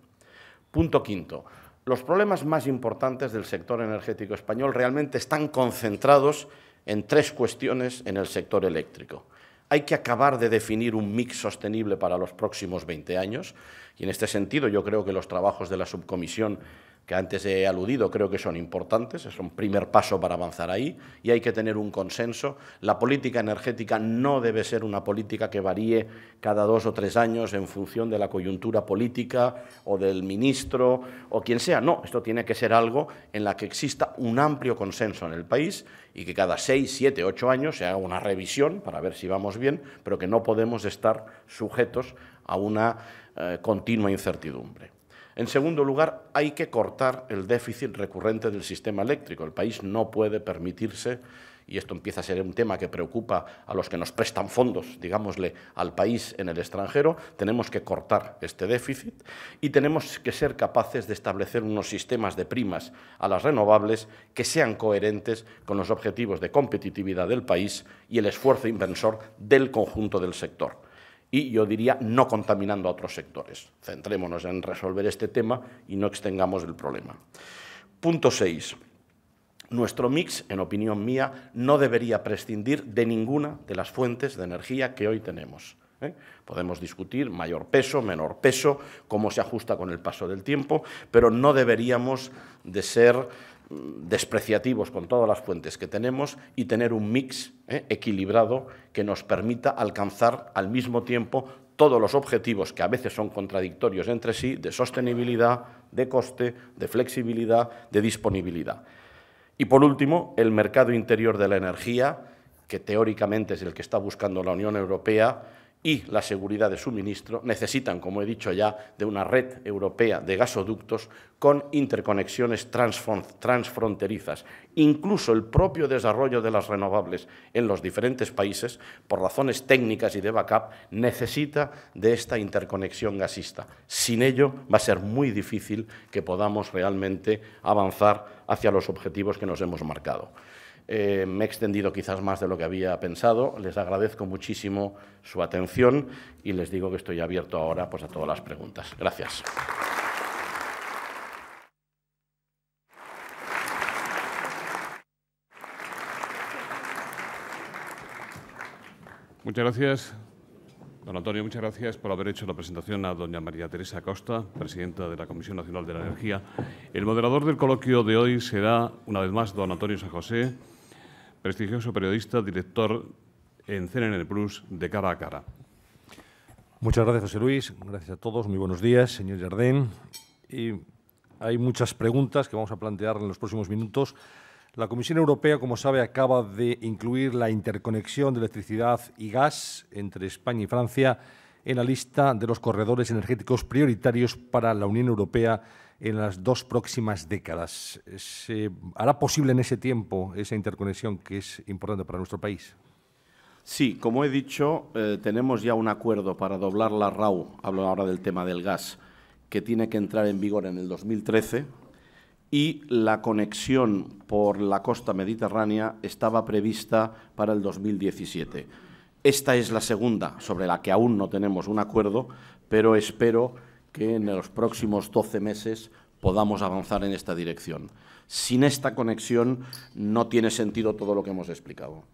Punto quinto. Los problemas más importantes del sector energético español realmente están concentrados en tres cuestiones en el sector eléctrico. Hay que acabar de definir un mix sostenible para los próximos 20 años y en este sentido yo creo que los trabajos de la subcomisión que antes he aludido creo que son importantes, es un primer paso para avanzar ahí y hay que tener un consenso. La política energética no debe ser una política que varíe cada 2 o 3 años en función de la coyuntura política o del ministro o quien sea. No, esto tiene que ser algo en la que exista un amplio consenso en el país y que cada 6, 7, 8 años se haga una revisión para ver si vamos bien, pero que no podemos estar sujetos a una continua incertidumbre. En segundo lugar, hay que cortar el déficit recurrente del sistema eléctrico. El país no puede permitirse, y esto empieza a ser un tema que preocupa a los que nos prestan fondos, digámosle, al país en el extranjero, tenemos que cortar este déficit y tenemos que ser capaces de establecer unos sistemas de primas a las renovables que sean coherentes con los objetivos de competitividad del país y el esfuerzo inversor del conjunto del sector. Y yo diría no contaminando a otros sectores. Centrémonos en resolver este tema y no extendamos el problema. Punto 6. Nuestro mix, en opinión mía, no debería prescindir de ninguna de las fuentes de energía que hoy tenemos. Podemos discutir mayor peso, menor peso, cómo se ajusta con el paso del tiempo, pero no deberíamos de ser despreciativos con todas las fuentes que tenemos y tener un mix equilibrado que nos permita alcanzar al mismo tiempo todos los objetivos que a veces son contradictorios entre sí, de sostenibilidad, de coste, de flexibilidad, de disponibilidad. Y por último, el mercado interior de la energía, que teóricamente es el que está buscando la Unión Europea, y la seguridad de suministro necesitan, como he dicho ya, de una red europea de gasoductos con interconexiones transfronterizas. Incluso el propio desarrollo de las renovables en los diferentes países, por razones técnicas y de backup, necesita de esta interconexión gasista. Sin ello va a ser muy difícil que podamos realmente avanzar hacia los objetivos que nos hemos marcado. Me he extendido quizás más de lo que había pensado. Les agradezco muchísimo su atención y les digo que estoy abierto ahora pues, a todas las preguntas. Gracias. Muchas gracias, don Antonio. Muchas gracias por haber hecho la presentación a doña María Teresa Costa, presidenta de la Comisión Nacional de la Energía. El moderador del coloquio de hoy será, una vez más, don Antonio San José, prestigioso periodista, director en CNN Plus de Cara a Cara. Muchas gracias, José Luis. Gracias a todos. Muy buenos días, señor Jardén. Y hay muchas preguntas que vamos a plantear en los próximos minutos. La Comisión Europea, como sabe, acaba de incluir la interconexión de electricidad y gas entre España y Francia en la lista de los corredores energéticos prioritarios para la Unión Europea en las 2 próximas décadas. ¿Se hará posible en ese tiempo esa interconexión que es importante para nuestro país? Sí, como he dicho, tenemos ya un acuerdo para doblar la RAU, hablo ahora del tema del gas, que tiene que entrar en vigor en el 2013 y la conexión por la costa mediterránea estaba prevista para el 2017. Esta es la segunda, sobre la que aún no tenemos un acuerdo, pero espero que en los próximos 12 meses podamos avanzar en esta dirección. Sin esta conexión no tiene sentido todo lo que hemos explicado.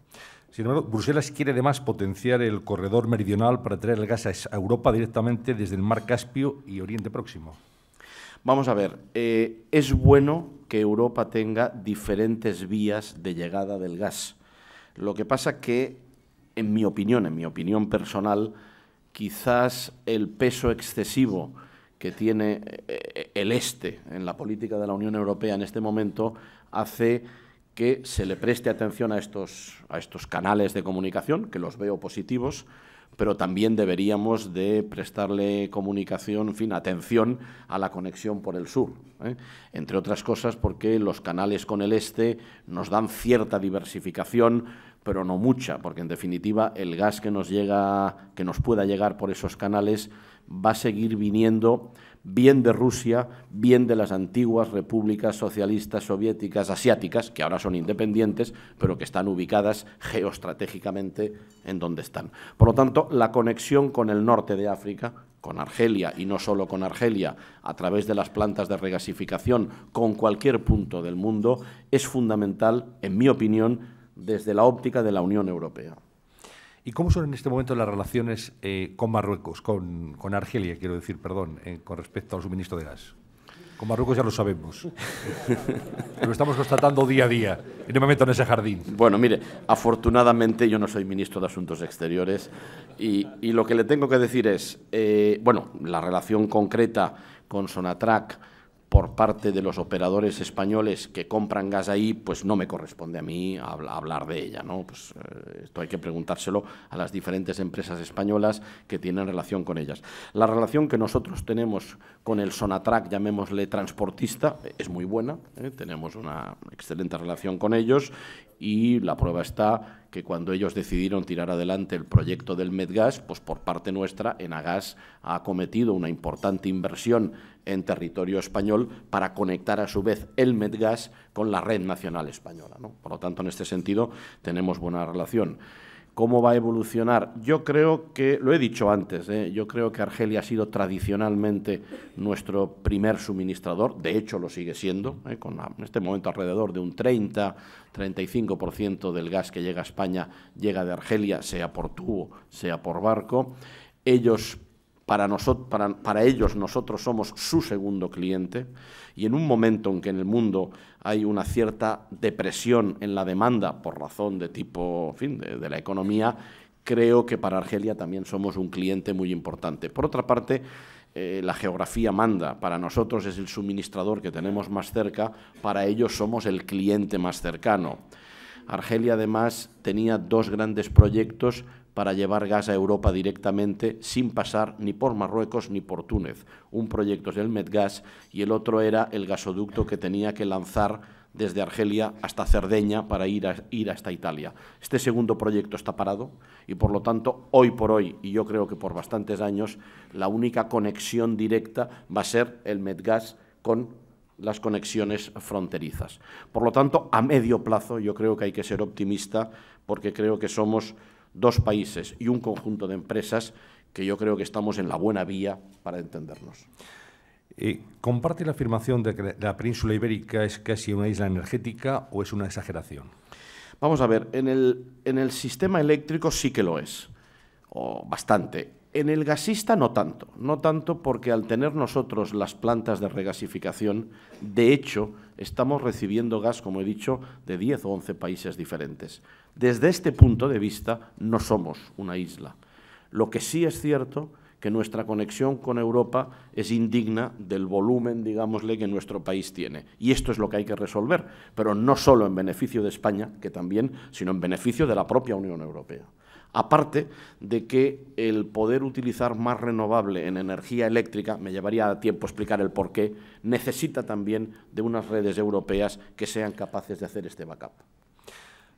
Sin embargo, Bruselas quiere además potenciar el corredor meridional para traer el gas a Europa directamente desde el Mar Caspio y Oriente Próximo. Vamos a ver, es bueno que Europa tenga diferentes vías de llegada del gas. Lo que pasa que, en mi opinión personal, quizás el peso excesivo que tiene el este en la política de la Unión Europea en este momento hace que se le preste atención a estos canales de comunicación, que los veo positivos, pero también deberíamos de prestarle comunicación, en fin, atención a la conexión por el sur, entre otras cosas porque los canales con el este nos dan cierta diversificación, pero no mucha, porque en definitiva el gas que nos pueda llegar por esos canales va a seguir viniendo bien de Rusia, bien de las antiguas repúblicas socialistas soviéticas asiáticas, que ahora son independientes, pero que están ubicadas geoestratégicamente en donde están. Por lo tanto, la conexión con el norte de África, con Argelia, y no solo con Argelia, a través de las plantas de regasificación con cualquier punto del mundo, es fundamental, en mi opinión, desde la óptica de la Unión Europea. ¿Y cómo son en este momento las relaciones con Marruecos, con Argelia, quiero decir, perdón, con respecto al suministro de gas? Con Marruecos ya lo sabemos. Lo estamos constatando día a día, y no me meto en ese jardín. Bueno, mire, afortunadamente yo no soy ministro de Asuntos Exteriores y lo que le tengo que decir es, bueno, la relación concreta con Sonatrach por parte de los operadores españoles que compran gas ahí, pues no me corresponde a mí hablar de ella, ¿no? Pues esto hay que preguntárselo a las diferentes empresas españolas que tienen relación con ellas. La relación que nosotros tenemos con el Sonatrach, llamémosle transportista, es muy buena, tenemos una excelente relación con ellos y la prueba está que cuando ellos decidieron tirar adelante el proyecto del Medgas, pues por parte nuestra, Enagas ha acometido una importante inversión en territorio español para conectar a su vez el Medgas con la red nacional española, ¿no? Por lo tanto, en este sentido, tenemos buena relación. ¿Cómo va a evolucionar? Yo creo que, lo he dicho antes, yo creo que Argelia ha sido tradicionalmente nuestro primer suministrador, de hecho lo sigue siendo, con en este momento alrededor de un 30-35% del gas que llega a España llega de Argelia, sea por tubo, sea por barco. Para ellos nosotros somos su segundo cliente y en un momento en que en el mundo hay una cierta depresión en la demanda por razón de tipo, en fin, de la economía, creo que para Argelia también somos un cliente muy importante. Por otra parte, la geografía manda. Para nosotros es el suministrador que tenemos más cerca, para ellos somos el cliente más cercano. Argelia, además, tenía dos grandes proyectos para llevar gas a Europa directamente sin pasar ni por Marruecos ni por Túnez. Un proyecto es el Medgas y el otro era el gasoducto que tenía que lanzar desde Argelia hasta Cerdeña para ir hasta Italia. Este segundo proyecto está parado y, por lo tanto, hoy por hoy, y yo creo que por bastantes años, la única conexión directa va a ser el Medgas con las conexiones fronterizas. Por lo tanto, a medio plazo yo creo que hay que ser optimista porque creo que somos dos países y un conjunto de empresas que yo creo que estamos en la buena vía para entendernos. ¿Comparte la afirmación de que la península ibérica es casi una isla energética o es una exageración? Vamos a ver, en el sistema eléctrico sí que lo es, o bastante. En el gasista no tanto porque al tener nosotros las plantas de regasificación, de hecho, estamos recibiendo gas, como he dicho, de 10 o 11 países diferentes. Desde este punto de vista, no somos una isla. Lo que sí es cierto que nuestra conexión con Europa es indigna del volumen, digámosle, que nuestro país tiene. Y esto es lo que hay que resolver, pero no solo en beneficio de España, que también, sino en beneficio de la propia Unión Europea. Aparte de que el poder utilizar más renovable en energía eléctrica, me llevaría tiempo explicar el porqué, necesita también de unas redes europeas que sean capaces de hacer este backup.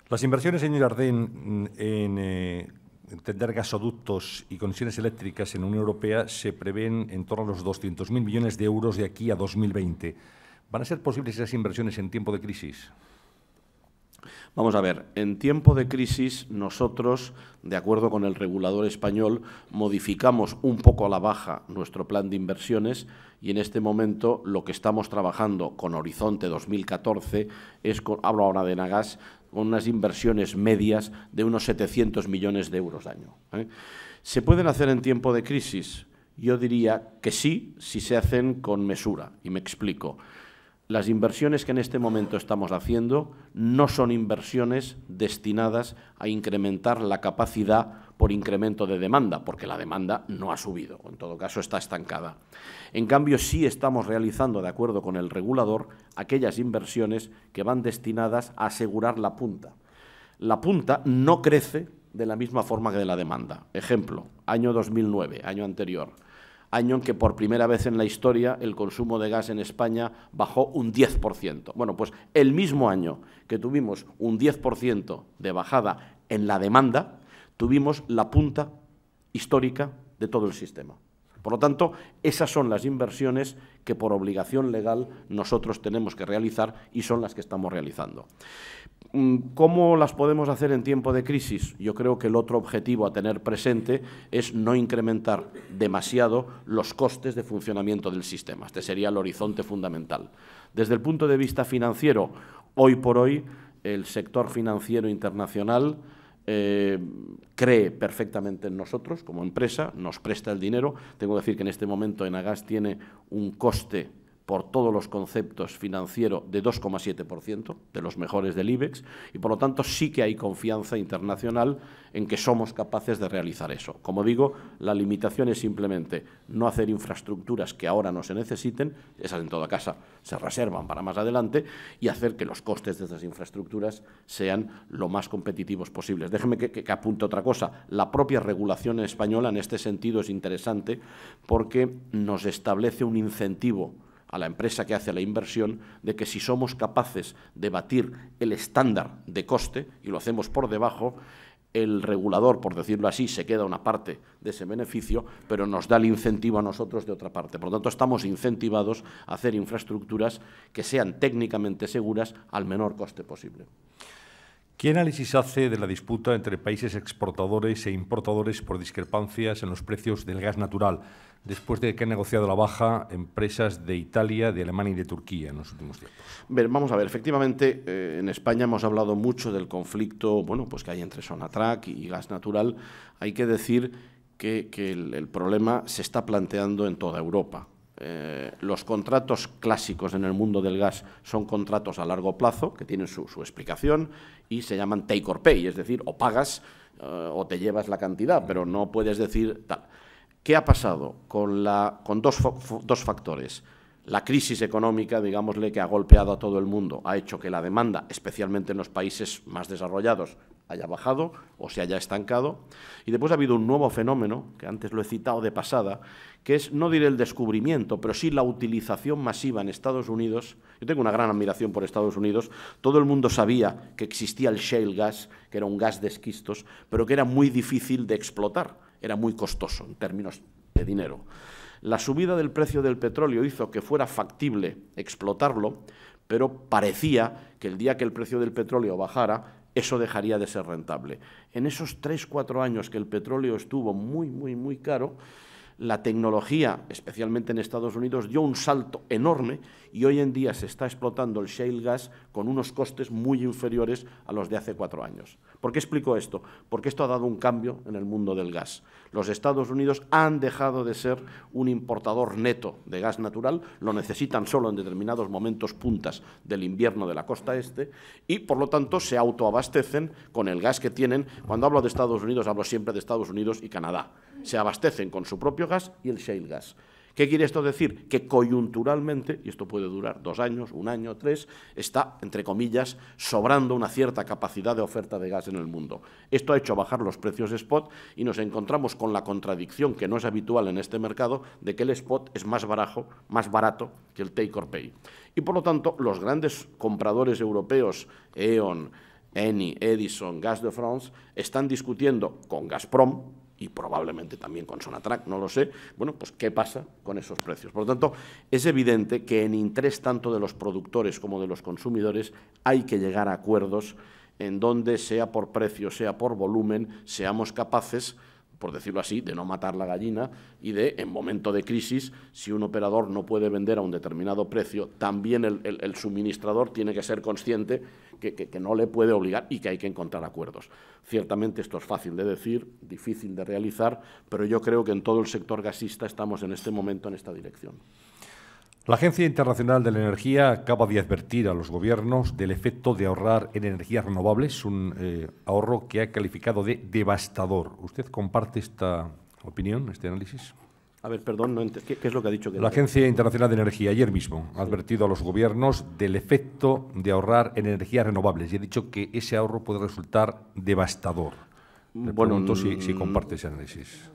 Las inversiones, señor Ardern, en tender gasoductos y conexiones eléctricas en la Unión Europea se prevén en torno a los 200.000 millones de euros de aquí a 2020. ¿Van a ser posibles esas inversiones en tiempo de crisis? Vamos a ver, en tiempo de crisis nosotros, de acuerdo con el regulador español, modificamos un poco a la baja nuestro plan de inversiones y en este momento lo que estamos trabajando con Horizonte 2014 es, hablo ahora de Enagas, con unas inversiones medias de unos 700 millones de euros al año. ¿Se pueden hacer en tiempo de crisis? Yo diría que sí, si se hacen con mesura, y me explico. Las inversiones que en este momento estamos haciendo no son inversiones destinadas a incrementar la capacidad por incremento de demanda, porque la demanda no ha subido, en todo caso está estancada. En cambio, sí estamos realizando, de acuerdo con el regulador, aquellas inversiones que van destinadas a asegurar la punta. La punta no crece de la misma forma que de la demanda. Ejemplo, año 2009, año anterior, año en que por primera vez en la historia el consumo de gas en España bajó un 10%. Bueno, pues el mismo año que tuvimos un 10% de bajada en la demanda, tuvimos la punta histórica de todo el sistema. Por lo tanto, esas son las inversiones que por obligación legal nosotros tenemos que realizar y son las que estamos realizando. ¿Cómo las podemos hacer en tiempo de crisis? Yo creo que el otro objetivo a tener presente es no incrementar demasiado los costes de funcionamiento del sistema. Este sería el horizonte fundamental. Desde el punto de vista financiero, hoy por hoy, el sector financiero internacional cree perfectamente en nosotros como empresa, nos presta el dinero. Tengo que decir que en este momento Enagas tiene un coste por todos los conceptos financiero de 2,7%, de los mejores del IBEX, y por lo tanto sí que hay confianza internacional en que somos capaces de realizar eso. Como digo, la limitación es simplemente no hacer infraestructuras que ahora no se necesiten, esas en toda casa se reservan para más adelante, y hacer que los costes de esas infraestructuras sean lo más competitivos posibles. Déjeme que apunte otra cosa. La propia regulación española en este sentido es interesante porque nos establece un incentivo a la empresa que hace la inversión de que si somos capaces de batir el estándar de coste y lo hacemos por debajo, el regulador, por decirlo así, se queda una parte de ese beneficio, pero nos da el incentivo a nosotros de otra parte. Por lo tanto, estamos incentivados a hacer infraestructuras que sean técnicamente seguras al menor coste posible. ¿Qué análisis hace de la disputa entre países exportadores e importadores por discrepancias en los precios del gas natural, después de que han negociado la baja empresas de Italia, de Alemania y de Turquía en los últimos tiempos? Vamos a ver, efectivamente, en España hemos hablado mucho del conflicto pues que hay entre Sonatrach y gas natural. Hay que decir que el problema se está planteando en toda Europa. Los contratos clásicos en el mundo del gas son contratos a largo plazo, que tienen su explicación, y se llaman take or pay, es decir, o pagas o te llevas la cantidad, pero no puedes decir tal. ¿Qué ha pasado con dos factores? La crisis económica, digámosle, que ha golpeado a todo el mundo, ha hecho que la demanda, especialmente en los países más desarrollados, haya bajado o se haya estancado. Y después ha habido un nuevo fenómeno, que antes lo he citado de pasada, que es, no diré el descubrimiento, pero sí la utilización masiva en Estados Unidos. Yo tengo una gran admiración por Estados Unidos. Todo el mundo sabía que existía el shale gas, que era un gas de esquistos, pero que era muy difícil de explotar, era muy costoso en términos de dinero. La subida del precio del petróleo hizo que fuera factible explotarlo, pero parecía que el día que el precio del petróleo bajara, eso dejaría de ser rentable. En esos 3-4 años que el petróleo estuvo muy caro, la tecnología, especialmente en Estados Unidos, dio un salto enorme y hoy en día se está explotando el shale gas con unos costes muy inferiores a los de hace 4 años. ¿Por qué explico esto? Porque esto ha dado un cambio en el mundo del gas. Los Estados Unidos han dejado de ser un importador neto de gas natural, lo necesitan solo en determinados momentos puntas del invierno de la costa este y, por lo tanto, se autoabastecen con el gas que tienen. Cuando hablo de Estados Unidos, hablo siempre de Estados Unidos y Canadá. Se abastecen con su propio gas y el shale gas. ¿Qué quiere esto decir? Que coyunturalmente, y esto puede durar 2 años, 1 año, 3, está, entre comillas, sobrando una cierta capacidad de oferta de gas en el mundo. Esto ha hecho bajar los precios spot y nos encontramos con la contradicción, que no es habitual en este mercado, de que el spot es más barato que el take or pay. Y, por lo tanto, los grandes compradores europeos, E.ON, Eni, Edison, Gas de France, están discutiendo con Gazprom, y probablemente también con Sonatrach, no lo sé, bueno, pues qué pasa con esos precios. Por lo tanto, es evidente que en interés tanto de los productores como de los consumidores hay que llegar a acuerdos en donde, sea por precio, sea por volumen, seamos capaces, por decirlo así, de no matar la gallina y de, en momento de crisis, si un operador no puede vender a un determinado precio, también el suministrador tiene que ser consciente que no le puede obligar y que hay que encontrar acuerdos. Ciertamente esto es fácil de decir, difícil de realizar, pero yo creo que en todo el sector gasista estamos en este momento en esta dirección. La Agencia Internacional de la Energía acaba de advertir a los gobiernos del efecto de ahorrar en energías renovables, un ahorro que ha calificado de devastador. ¿Usted comparte esta opinión, este análisis? A ver, perdón, ¿qué es lo que ha dicho? La Agencia Internacional de Energía ayer mismo ha advertido a los gobiernos del efecto de ahorrar en energías renovables y ha dicho que ese ahorro puede resultar devastador. Me pregunto si comparte ese análisis.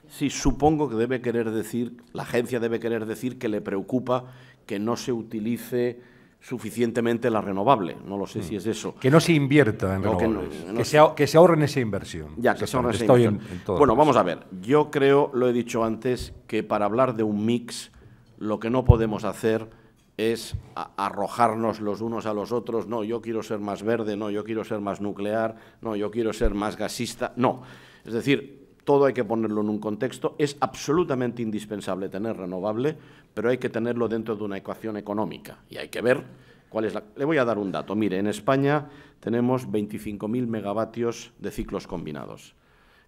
Sí, supongo que debe querer decir, la agencia debe querer decir que le preocupa que no se utilice suficientemente la renovable. No lo sé si es eso. Que no se invierta en renovables, que se ahorren esa inversión. Ya, que se ahorren esa inversión. Bueno, vamos a ver. Yo creo, lo he dicho antes, que para hablar de un mix, lo que no podemos hacer es arrojarnos los unos a los otros. No, yo quiero ser más verde, no, yo quiero ser más nuclear, no, yo quiero ser más gasista. No, es decir, todo hay que ponerlo en un contexto. Es absolutamente indispensable tener renovable, pero hay que tenerlo dentro de una ecuación económica y hay que ver cuál es la... Le voy a dar un dato. Mire, en España tenemos 25.000 megavatios de ciclos combinados.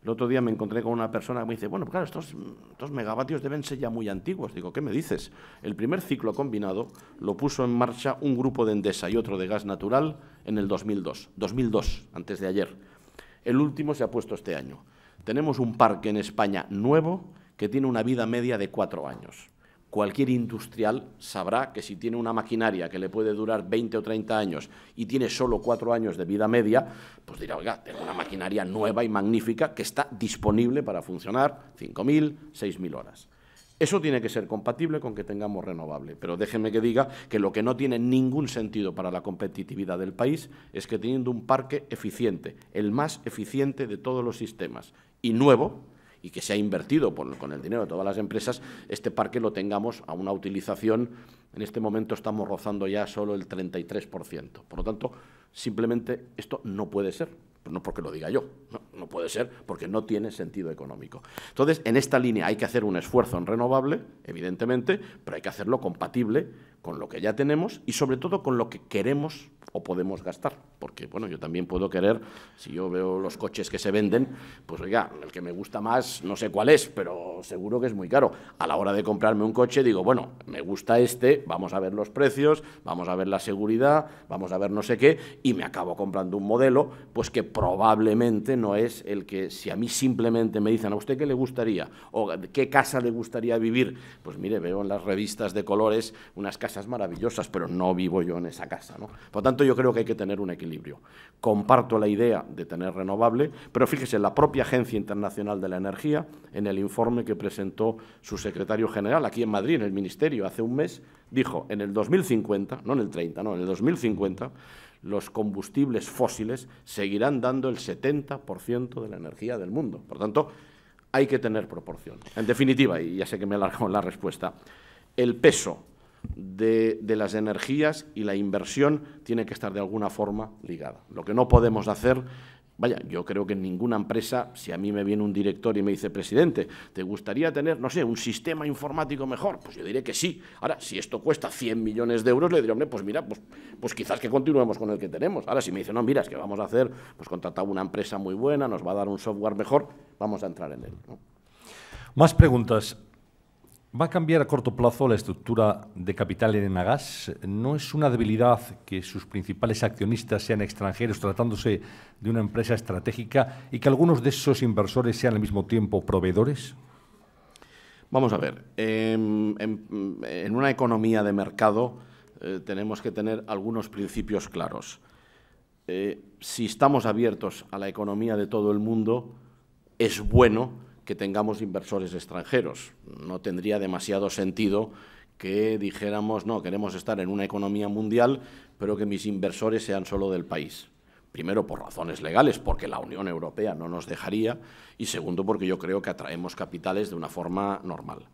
El otro día me encontré con una persona que me dice, bueno, claro, estos megavatios deben ser ya muy antiguos. Digo, ¿qué me dices? El primer ciclo combinado lo puso en marcha un grupo de Endesa y otro de gas natural en el 2002, antes de ayer. El último se ha puesto este año. Tenemos un parque en España nuevo que tiene una vida media de 4 años. Cualquier industrial sabrá que si tiene una maquinaria que le puede durar 20 o 30 años y tiene solo 4 años de vida media, pues dirá, oiga, tengo una maquinaria nueva y magnífica que está disponible para funcionar 5.000, 6.000 horas. Eso tiene que ser compatible con que tengamos renovable, pero déjeme que diga que lo que no tiene ningún sentido para la competitividad del país es que teniendo un parque eficiente, el más eficiente de todos los sistemas, y nuevo, y que se ha invertido con el dinero de todas las empresas, este parque lo tengamos a una utilización, en este momento estamos rozando ya solo el 33%. Por lo tanto, simplemente esto no puede ser, no porque lo diga yo, no puede ser porque no tiene sentido económico. Entonces, en esta línea hay que hacer un esfuerzo en renovable, evidentemente, pero hay que hacerlo compatible con lo que ya tenemos y sobre todo con lo que queremos o podemos gastar, porque bueno, yo también puedo querer, si yo veo los coches que se venden, pues oiga, el que me gusta más, no sé cuál es, pero seguro que es muy caro. A la hora de comprarme un coche digo, bueno, me gusta este, vamos a ver los precios, vamos a ver la seguridad, vamos a ver no sé qué, y me acabo comprando un modelo, pues que probablemente no es el que, si a mí simplemente me dicen, ¿a usted qué le gustaría? ¿O qué casa le gustaría vivir? Pues mire, veo en las revistas de colores unas casas maravillosas, pero no vivo yo en esa casa, ¿no? Por tanto, yo creo que hay que tener un equilibrio. Comparto la idea de tener renovable, pero fíjese, la propia Agencia Internacional de la Energía, en el informe que presentó su secretario general aquí en Madrid, en el Ministerio, hace un mes, dijo, en el 2050, no en el 30, no, en el 2050, los combustibles fósiles seguirán dando el 70% de la energía del mundo. Por tanto, hay que tener proporción. En definitiva, y ya sé que me he alargado la respuesta, el peso de las energías y la inversión tiene que estar de alguna forma ligada. Lo que no podemos hacer, vaya, yo creo que en ninguna empresa, si a mí me viene un director y me dice, presidente, ¿te gustaría tener, no sé, un sistema informático mejor? Pues yo diré que sí. Ahora, si esto cuesta 100 millones de euros, le diré, hombre, pues mira, pues quizás que continuemos con el que tenemos. Ahora, si me dice, no, mira, es que vamos a hacer, pues contratar una empresa muy buena, nos va a dar un software mejor, vamos a entrar en él, ¿no? Más preguntas. ¿Va a cambiar a corto plazo la estructura de capital en Enagás? ¿No es una debilidad que sus principales accionistas sean extranjeros tratándose de una empresa estratégica y que algunos de esos inversores sean al mismo tiempo proveedores? Vamos a ver, en una economía de mercado tenemos que tener algunos principios claros. Si estamos abiertos a la economía de todo el mundo, es bueno que tengamos inversores extranjeros. No tendría demasiado sentido que dijéramos, no, queremos estar en una economía mundial, pero que mis inversores sean solo del país. Primero, por razones legales, porque la Unión Europea no nos dejaría, y segundo, porque yo creo que atraemos capitales de una forma normal.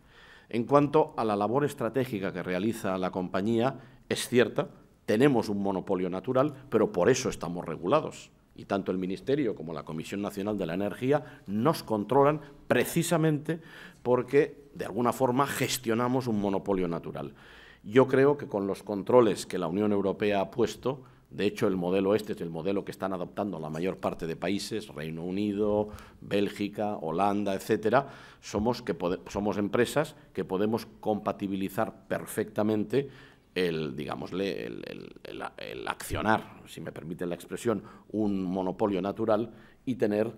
En cuanto a la labor estratégica que realiza la compañía, es cierta, tenemos un monopolio natural, pero por eso estamos regulados. Y tanto el Ministerio como la Comisión Nacional de la Energía nos controlan precisamente porque, de alguna forma, gestionamos un monopolio natural. Yo creo que con los controles que la Unión Europea ha puesto, de hecho, el modelo este es el modelo que están adoptando la mayor parte de países, Reino Unido, Bélgica, Holanda, etcétera, somos empresas que podemos compatibilizar perfectamente el accionar, si me permite la expresión, un monopolio natural y tener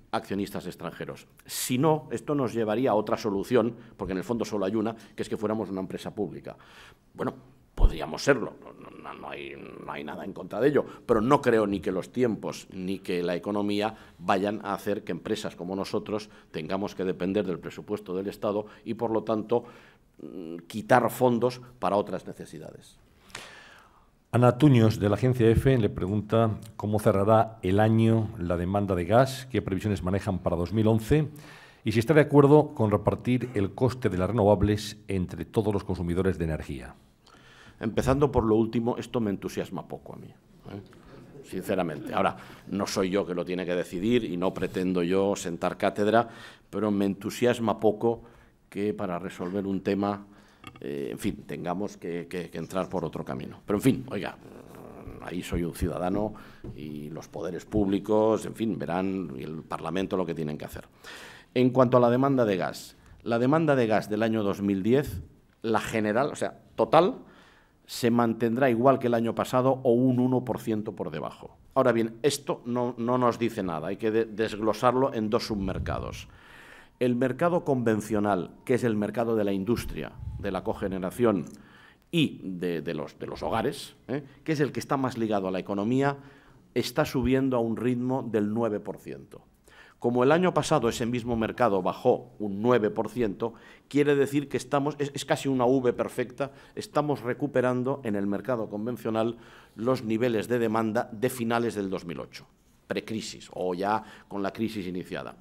accionistas extranjeros. Si no, esto nos llevaría a otra solución, porque en el fondo solo hay una, que es que fuéramos una empresa pública. Bueno, podríamos serlo, no hay nada en contra de ello, pero no creo ni que los tiempos ni que la economía vayan a hacer que empresas como nosotros tengamos que depender del presupuesto del Estado y, por lo tanto, quitar fondos para otras necesidades. Ana Tuños, de la agencia EFE, le pregunta cómo cerrará el año la demanda de gas, qué previsiones manejan para 2011 y si está de acuerdo con repartir el coste de las renovables entre todos los consumidores de energía. Empezando por lo último, esto me entusiasma poco a mí, sinceramente. Ahora, no soy yo que lo tiene que decidir y no pretendo yo sentar cátedra, pero me entusiasma poco que para resolver un tema, en fin, tengamos que entrar por otro camino. Pero, en fin, oiga, ahí soy un ciudadano y los poderes públicos, en fin, verán, y el Parlamento lo que tienen que hacer. En cuanto a la demanda de gas del año 2010, la general, o sea, total, se mantendrá igual que el año pasado o un 1% por debajo. Ahora bien, esto no nos dice nada, hay que desglosarlo en dos submercados. El mercado convencional, que es el mercado de la industria, de la cogeneración y de los hogares, que es el que está más ligado a la economía, está subiendo a un ritmo del 9%. Como el año pasado ese mismo mercado bajó un 9%, quiere decir que es casi una V perfecta, estamos recuperando en el mercado convencional los niveles de demanda de finales del 2008, precrisis o ya con la crisis iniciada.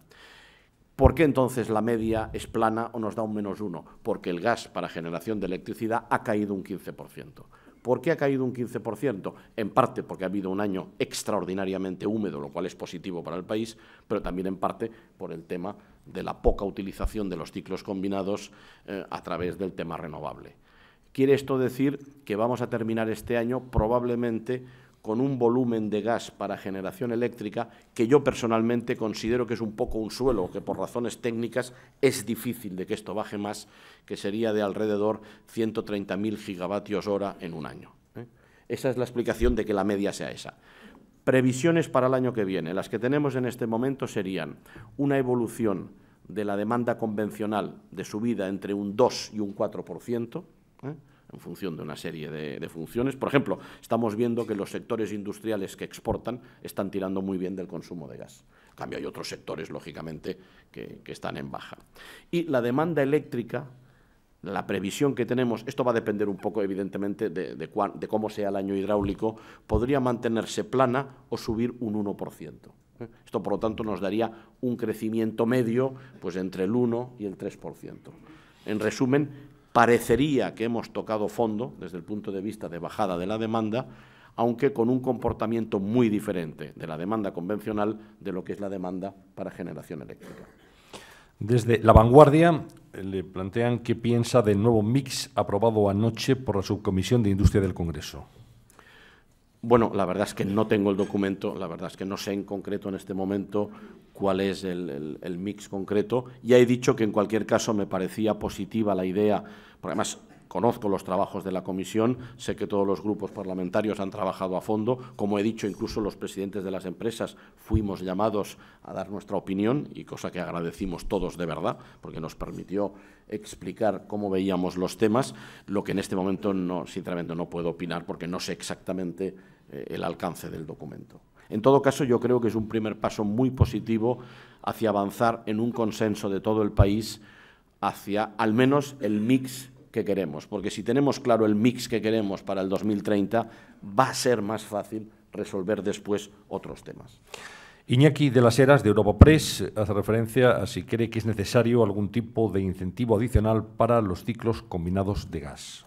¿Por qué entonces la media es plana o nos da un -1? Porque el gas para generación de electricidad ha caído un 15%. ¿Por qué ha caído un 15%? En parte porque ha habido un año extraordinariamente húmedo, lo cual es positivo para el país, pero también en parte por el tema de la poca utilización de los ciclos combinados a través del tema renovable. ¿Quiere esto decir que vamos a terminar este año probablemente con un volumen de gas para generación eléctrica que yo personalmente considero que es un poco un suelo, que por razones técnicas es difícil de que esto baje más, que sería de alrededor 130.000 gigavatios hora en un año? Esa es la explicación de que la media sea esa. Previsiones para el año que viene. Las que tenemos en este momento serían una evolución de la demanda convencional de subida entre un 2 y un 4%, en función de una serie de funciones. Por ejemplo, estamos viendo que los sectores industriales que exportan están tirando muy bien del consumo de gas. En cambio, hay otros sectores, lógicamente, que están en baja. Y la demanda eléctrica, la previsión que tenemos, esto va a depender un poco, evidentemente, de cómo sea el año hidráulico, podría mantenerse plana o subir un 1%. Esto, por lo tanto, nos daría un crecimiento medio pues entre el 1 y el 3%. En resumen, parecería que hemos tocado fondo desde el punto de vista de bajada de la demanda, aunque con un comportamiento muy diferente de la demanda convencional de lo que es la demanda para generación eléctrica. Desde La Vanguardia le plantean qué piensa del nuevo mix aprobado anoche por la Subcomisión de Industria del Congreso. Bueno, la verdad es que no tengo el documento, la verdad es que no sé en concreto en este momento cuál es el mix concreto. Ya he dicho que en cualquier caso me parecía positiva la idea, porque además conozco los trabajos de la comisión, sé que todos los grupos parlamentarios han trabajado a fondo, como he dicho, incluso los presidentes de las empresas fuimos llamados a dar nuestra opinión, y cosa que agradecimos todos de verdad, porque nos permitió explicar cómo veíamos los temas, lo que en este momento sinceramente no puedo opinar porque no sé exactamente el alcance del documento. En todo caso, yo creo que es un primer paso muy positivo hacia avanzar en un consenso de todo el país hacia al menos el mix que queremos, porque si tenemos claro el mix que queremos para el 2030, va a ser más fácil resolver después otros temas. Iñaki de las Heras, de Europa Press, hace referencia a si cree que es necesario algún tipo de incentivo adicional para los ciclos combinados de gas.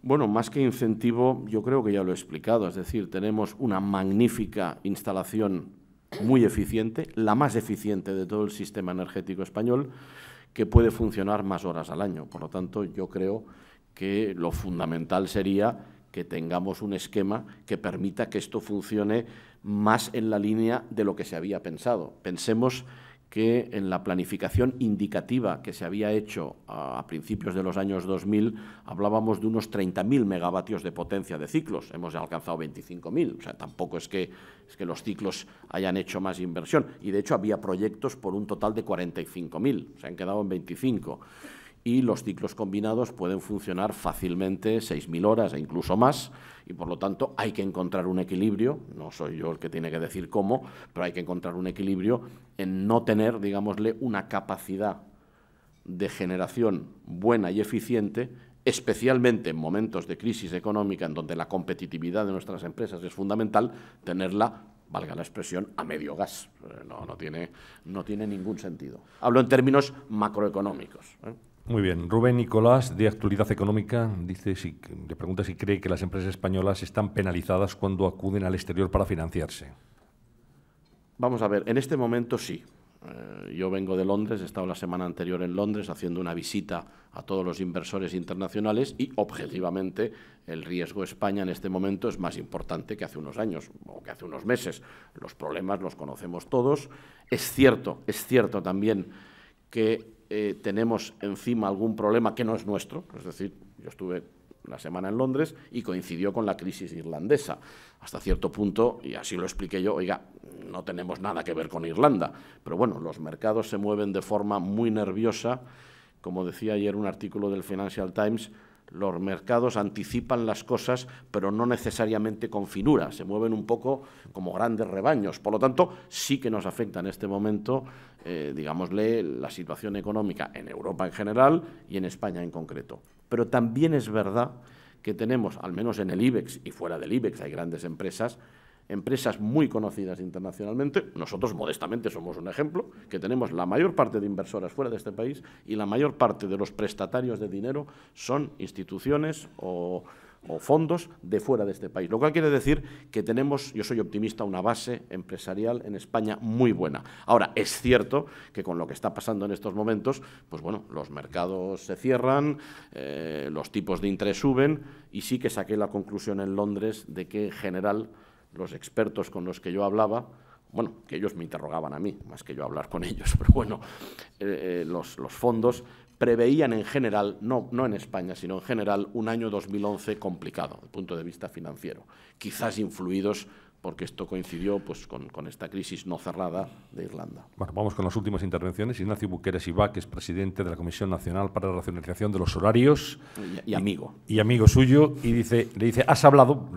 Bueno, más que incentivo, yo creo que ya lo he explicado, es decir, tenemos una magnífica instalación muy eficiente, la más eficiente de todo el sistema energético español, que puede funcionar más horas al año. Por lo tanto, yo creo que lo fundamental sería que tengamos un esquema que permita que esto funcione más en la línea de lo que se había pensado. Pensemos que en la planificación indicativa que se había hecho a principios de los años 2000 hablábamos de unos 30.000 megavatios de potencia de ciclos. Hemos alcanzado 25.000, o sea, tampoco es que los ciclos hayan hecho más inversión. Y, de hecho, había proyectos por un total de 45.000, se han quedado en 25. y los ciclos combinados pueden funcionar fácilmente 6.000 horas e incluso más, y por lo tanto hay que encontrar un equilibrio, no soy yo el que tiene que decir cómo, pero hay que encontrar un equilibrio en no tener, digámosle, una capacidad de generación buena y eficiente, especialmente en momentos de crisis económica en donde la competitividad de nuestras empresas es fundamental, tenerla, valga la expresión, a medio gas. No tiene ningún sentido. Hablo en términos macroeconómicos, ¿eh? Muy bien. Rubén Nicolás, de Actualidad Económica, le pregunta si cree que las empresas españolas están penalizadas cuando acuden al exterior para financiarse. Vamos a ver, en este momento sí. Yo vengo de Londres, he estado la semana anterior en Londres haciendo una visita a todos los inversores internacionales y, objetivamente, el riesgo España en este momento es más importante que hace unos años o que hace unos meses. Los problemas los conocemos todos. Es cierto también que tenemos encima algún problema que no es nuestro, es decir, yo estuve la semana en Londres y coincidió con la crisis irlandesa. Hasta cierto punto, y así lo expliqué yo, oiga, no tenemos nada que ver con Irlanda, pero bueno, los mercados se mueven de forma muy nerviosa. Como decía ayer un artículo del Financial Times, los mercados anticipan las cosas, pero no necesariamente con finura, se mueven un poco como grandes rebaños. Por lo tanto, sí que nos afecta en este momento, digámosle, la situación económica en Europa en general y en España en concreto. Pero también es verdad que tenemos, al menos en el IBEX y fuera del IBEX, hay grandes empresas muy conocidas internacionalmente. Nosotros, modestamente, somos un ejemplo, que tenemos la mayor parte de inversoras fuera de este país y la mayor parte de los prestatarios de dinero son instituciones o fondos de fuera de este país. Lo cual quiere decir que tenemos, yo soy optimista, una base empresarial en España muy buena. Ahora, es cierto que con lo que está pasando en estos momentos, pues bueno, los mercados se cierran, los tipos de interés suben y sí que saqué la conclusión en Londres de que, en general, los expertos con los que yo hablaba, bueno, que ellos me interrogaban a mí, más que yo hablar con ellos, pero bueno, los fondos preveían en general, no en España, sino en general, un año 2011 complicado desde el punto de vista financiero, quizás influidos porque esto coincidió pues, con esta crisis no cerrada de Irlanda. Bueno, vamos con las últimas intervenciones. Ignacio Buqueras Ibach, que es presidente de la Comisión Nacional para la Racionalización de los Horarios. Y amigo. Y amigo suyo, y le dice, has hablado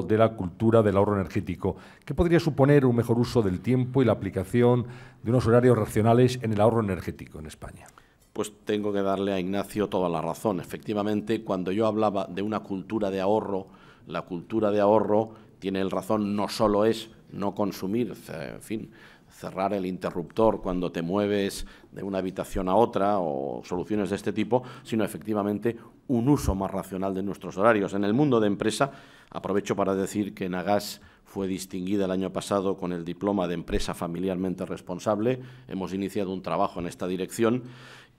de la cultura del ahorro energético. ¿Qué podría suponer un mejor uso del tiempo y la aplicación de unos horarios racionales en el ahorro energético en España? Pues tengo que darle a Ignacio toda la razón. Efectivamente, cuando yo hablaba de una cultura de ahorro, la cultura de ahorro tiene el razón, no solo es no consumir, en fin, cerrar el interruptor cuando te mueves de una habitación a otra o soluciones de este tipo, sino efectivamente un uso más racional de nuestros horarios. En el mundo de empresa, aprovecho para decir que Nagas fue distinguida el año pasado con el diploma de empresa familiarmente responsable. Hemos iniciado un trabajo en esta dirección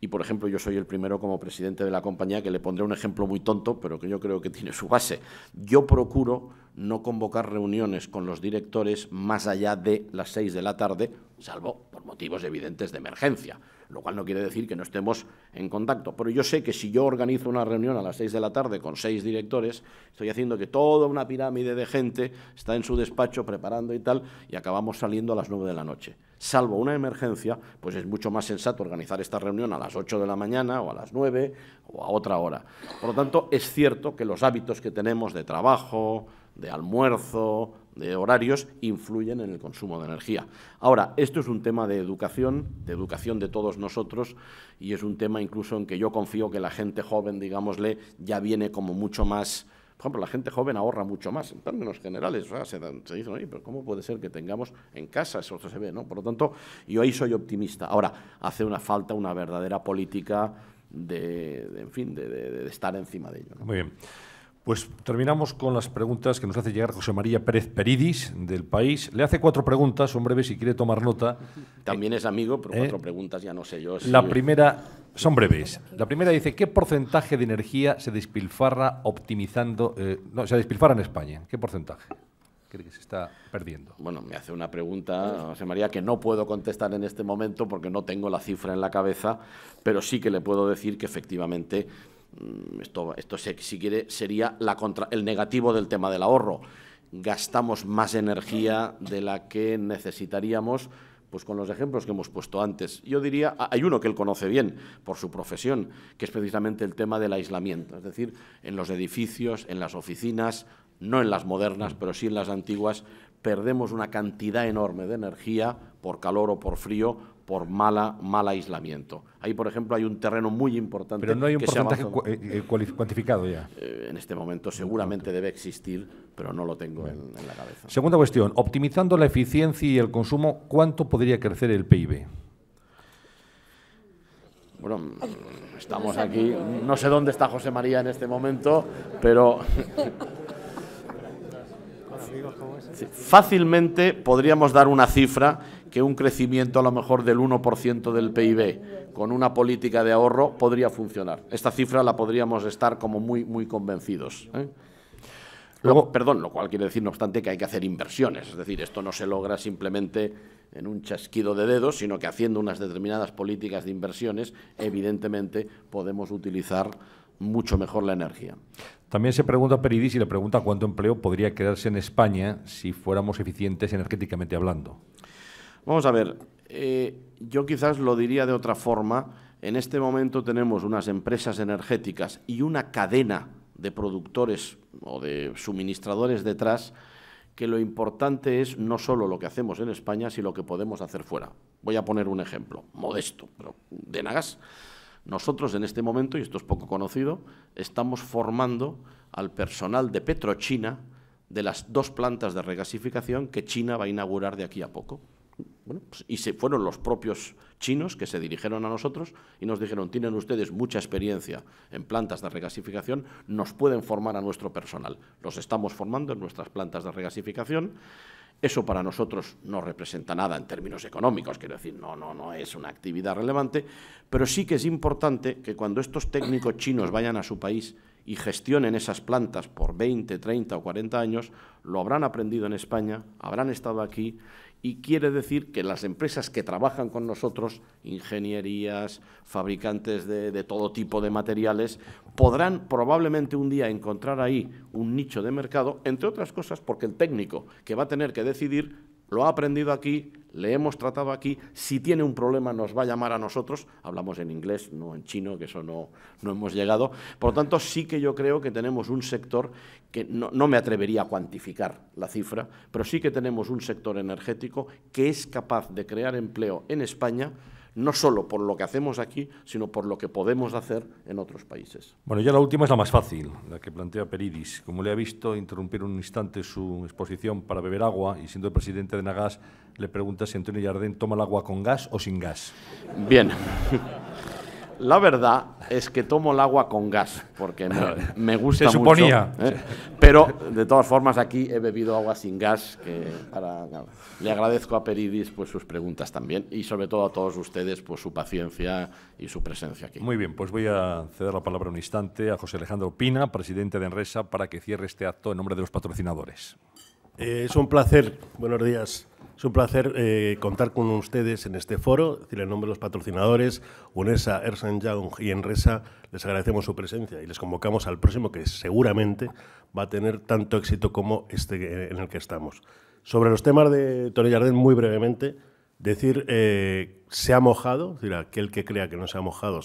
y, por ejemplo, yo soy el primero como presidente de la compañía que le pondré un ejemplo muy tonto, pero que yo creo que tiene su base. Yo procuro no convocar reuniones con los directores más allá de las 6 de la tarde, salvo por motivos evidentes de emergencia, lo cual no quiere decir que no estemos en contacto. Pero yo sé que si yo organizo una reunión a las 6 de la tarde con 6 directores, estoy haciendo que toda una pirámide de gente está en su despacho preparando y tal, y acabamos saliendo a las 9 de la noche. Salvo una emergencia, pues es mucho más sensato organizar esta reunión a las 8 de la mañana o a las 9 o a otra hora. Por lo tanto, es cierto que los hábitos que tenemos de trabajo, de almuerzo, de horarios, influyen en el consumo de energía. Ahora, esto es un tema de educación de todos nosotros, y es un tema incluso en que yo confío que la gente joven, digámosle, ya viene como mucho más. Por ejemplo, la gente joven ahorra mucho más, en términos generales. O sea, se dicen, oye, pero ¿cómo puede ser que tengamos en casa? Eso se ve, ¿no? Por lo tanto, yo ahí soy optimista. Ahora, hace falta una verdadera política de estar encima de ello, ¿no? Muy bien. Pues terminamos con las preguntas que nos hace llegar José María Pérez Peridis, del País. Le hace 4 preguntas, son breves, si quiere tomar nota. También es amigo, pero 4 preguntas ya no sé yo. Si... La primera, son breves. La primera dice, ¿qué porcentaje de energía se despilfarra optimizando, se despilfarra en España? ¿Qué porcentaje cree que se está perdiendo? Bueno, me hace una pregunta, José María, que no puedo contestar en este momento porque no tengo la cifra en la cabeza, pero sí que le puedo decir que efectivamente esto si quiere, sería el negativo del tema del ahorro. Gastamos más energía de la que necesitaríamos Pues con los ejemplos que hemos puesto antes. Yo diría, hay uno que él conoce bien por su profesión, que es precisamente el tema del aislamiento. Es decir, en los edificios, en las oficinas, no en las modernas, pero sí en las antiguas, perdemos una cantidad enorme de energía por calor o por frío, por mal aislamiento. Ahí, por ejemplo, hay un terreno muy importante. Pero no hay un que porcentaje cuantificado ya. En este momento seguramente debe existir, pero no lo tengo en la cabeza. Segunda cuestión, optimizando la eficiencia y el consumo, ¿cuánto podría crecer el PIB? Bueno, estamos aquí, no sé dónde está José María en este momento, pero fácilmente podríamos dar una cifra que un crecimiento a lo mejor del 1% del PIB con una política de ahorro podría funcionar. Esta cifra la podríamos estar como muy convencidos, ¿eh? Lo cual quiere decir, no obstante, que hay que hacer inversiones. Es decir, esto no se logra simplemente en un chasquido de dedos, sino que haciendo unas determinadas políticas de inversiones, evidentemente podemos utilizar mucho mejor la energía. También se pregunta Peridis y le pregunta cuánto empleo podría crearse en España si fuéramos eficientes energéticamente hablando. Vamos a ver, yo quizás lo diría de otra forma. En este momento tenemos unas empresas energéticas y una cadena de productores o de suministradores detrás, que lo importante es no solo lo que hacemos en España, sino lo que podemos hacer fuera. Voy a poner un ejemplo, modesto, pero de Enagás. Nosotros en este momento, y esto es poco conocido, estamos formando al personal de Petrochina de las 2 plantas de regasificación que China va a inaugurar de aquí a poco. Bueno, pues, y fueron los propios chinos que se dirigieron a nosotros y nos dijeron: tienen ustedes mucha experiencia en plantas de regasificación, nos pueden formar a nuestro personal. Los estamos formando en nuestras plantas de regasificación. Eso para nosotros no representa nada en términos económicos, quiero decir, no es una actividad relevante, pero sí que es importante que cuando estos técnicos chinos vayan a su país y gestionen esas plantas por 20, 30 o 40 años, lo habrán aprendido en España, habrán estado aquí, y quiere decir que las empresas que trabajan con nosotros, ingenierías, fabricantes de todo tipo de materiales, podrán probablemente un día encontrar ahí un nicho de mercado, entre otras cosas porque el técnico que va a tener que decidir lo ha aprendido aquí, le hemos tratado aquí, si tiene un problema nos va a llamar a nosotros, hablamos en inglés, no en chino, que eso no hemos llegado. Por lo tanto, sí que yo creo que tenemos un sector que no me atrevería a cuantificar la cifra, pero sí que tenemos un sector energético que es capaz de crear empleo en España, no solo por lo que hacemos aquí, sino por lo que podemos hacer en otros países. Bueno, ya la última es la más fácil, la que plantea Peridis. Como le ha visto interrumpir un instante su exposición para beber agua y siendo el presidente de Enagás, le pregunta si Antonio Llardén toma el agua con gas o sin gas. Bien. La verdad es que tomo el agua con gas, porque me gusta mucho. Se suponía. Pero, de todas formas, aquí he bebido agua sin gas. Le agradezco a Peridis pues, sus preguntas también y, sobre todo, a todos ustedes pues, su paciencia y su presencia aquí. Muy bien, pues voy a ceder la palabra un instante a José Alejandro Pina, presidente de Enresa, para que cierre este acto en nombre de los patrocinadores. Es un placer, buenos días. Es un placer contar con ustedes en este foro, es decir, en nombre de los patrocinadores, UNESA, Ernst & Young y Enresa, les agradecemos su presencia y les convocamos al próximo, que seguramente va a tener tanto éxito como este en el que estamos. Sobre los temas de Antonio Llardén, muy brevemente, decir, se ha mojado, es decir, aquel que crea que no se ha mojado,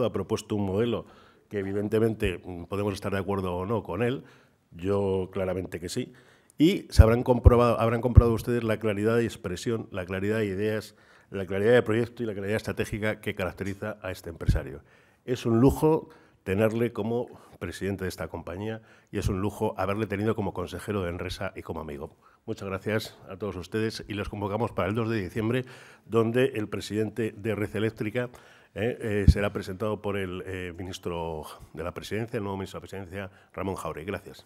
ha propuesto un modelo que evidentemente podemos estar de acuerdo o no con él, yo claramente que sí. Y habrán comprobado ustedes la claridad de expresión, la claridad de ideas, la claridad de proyecto y la claridad estratégica que caracteriza a este empresario. Es un lujo tenerle como presidente de esta compañía y es un lujo haberle tenido como consejero de Enresa y como amigo. Muchas gracias a todos ustedes y los convocamos para el 2 de diciembre, donde el presidente de Red Eléctrica será presentado por el ministro de la Presidencia, el nuevo ministro de la Presidencia, Ramón Jáuregui. Gracias.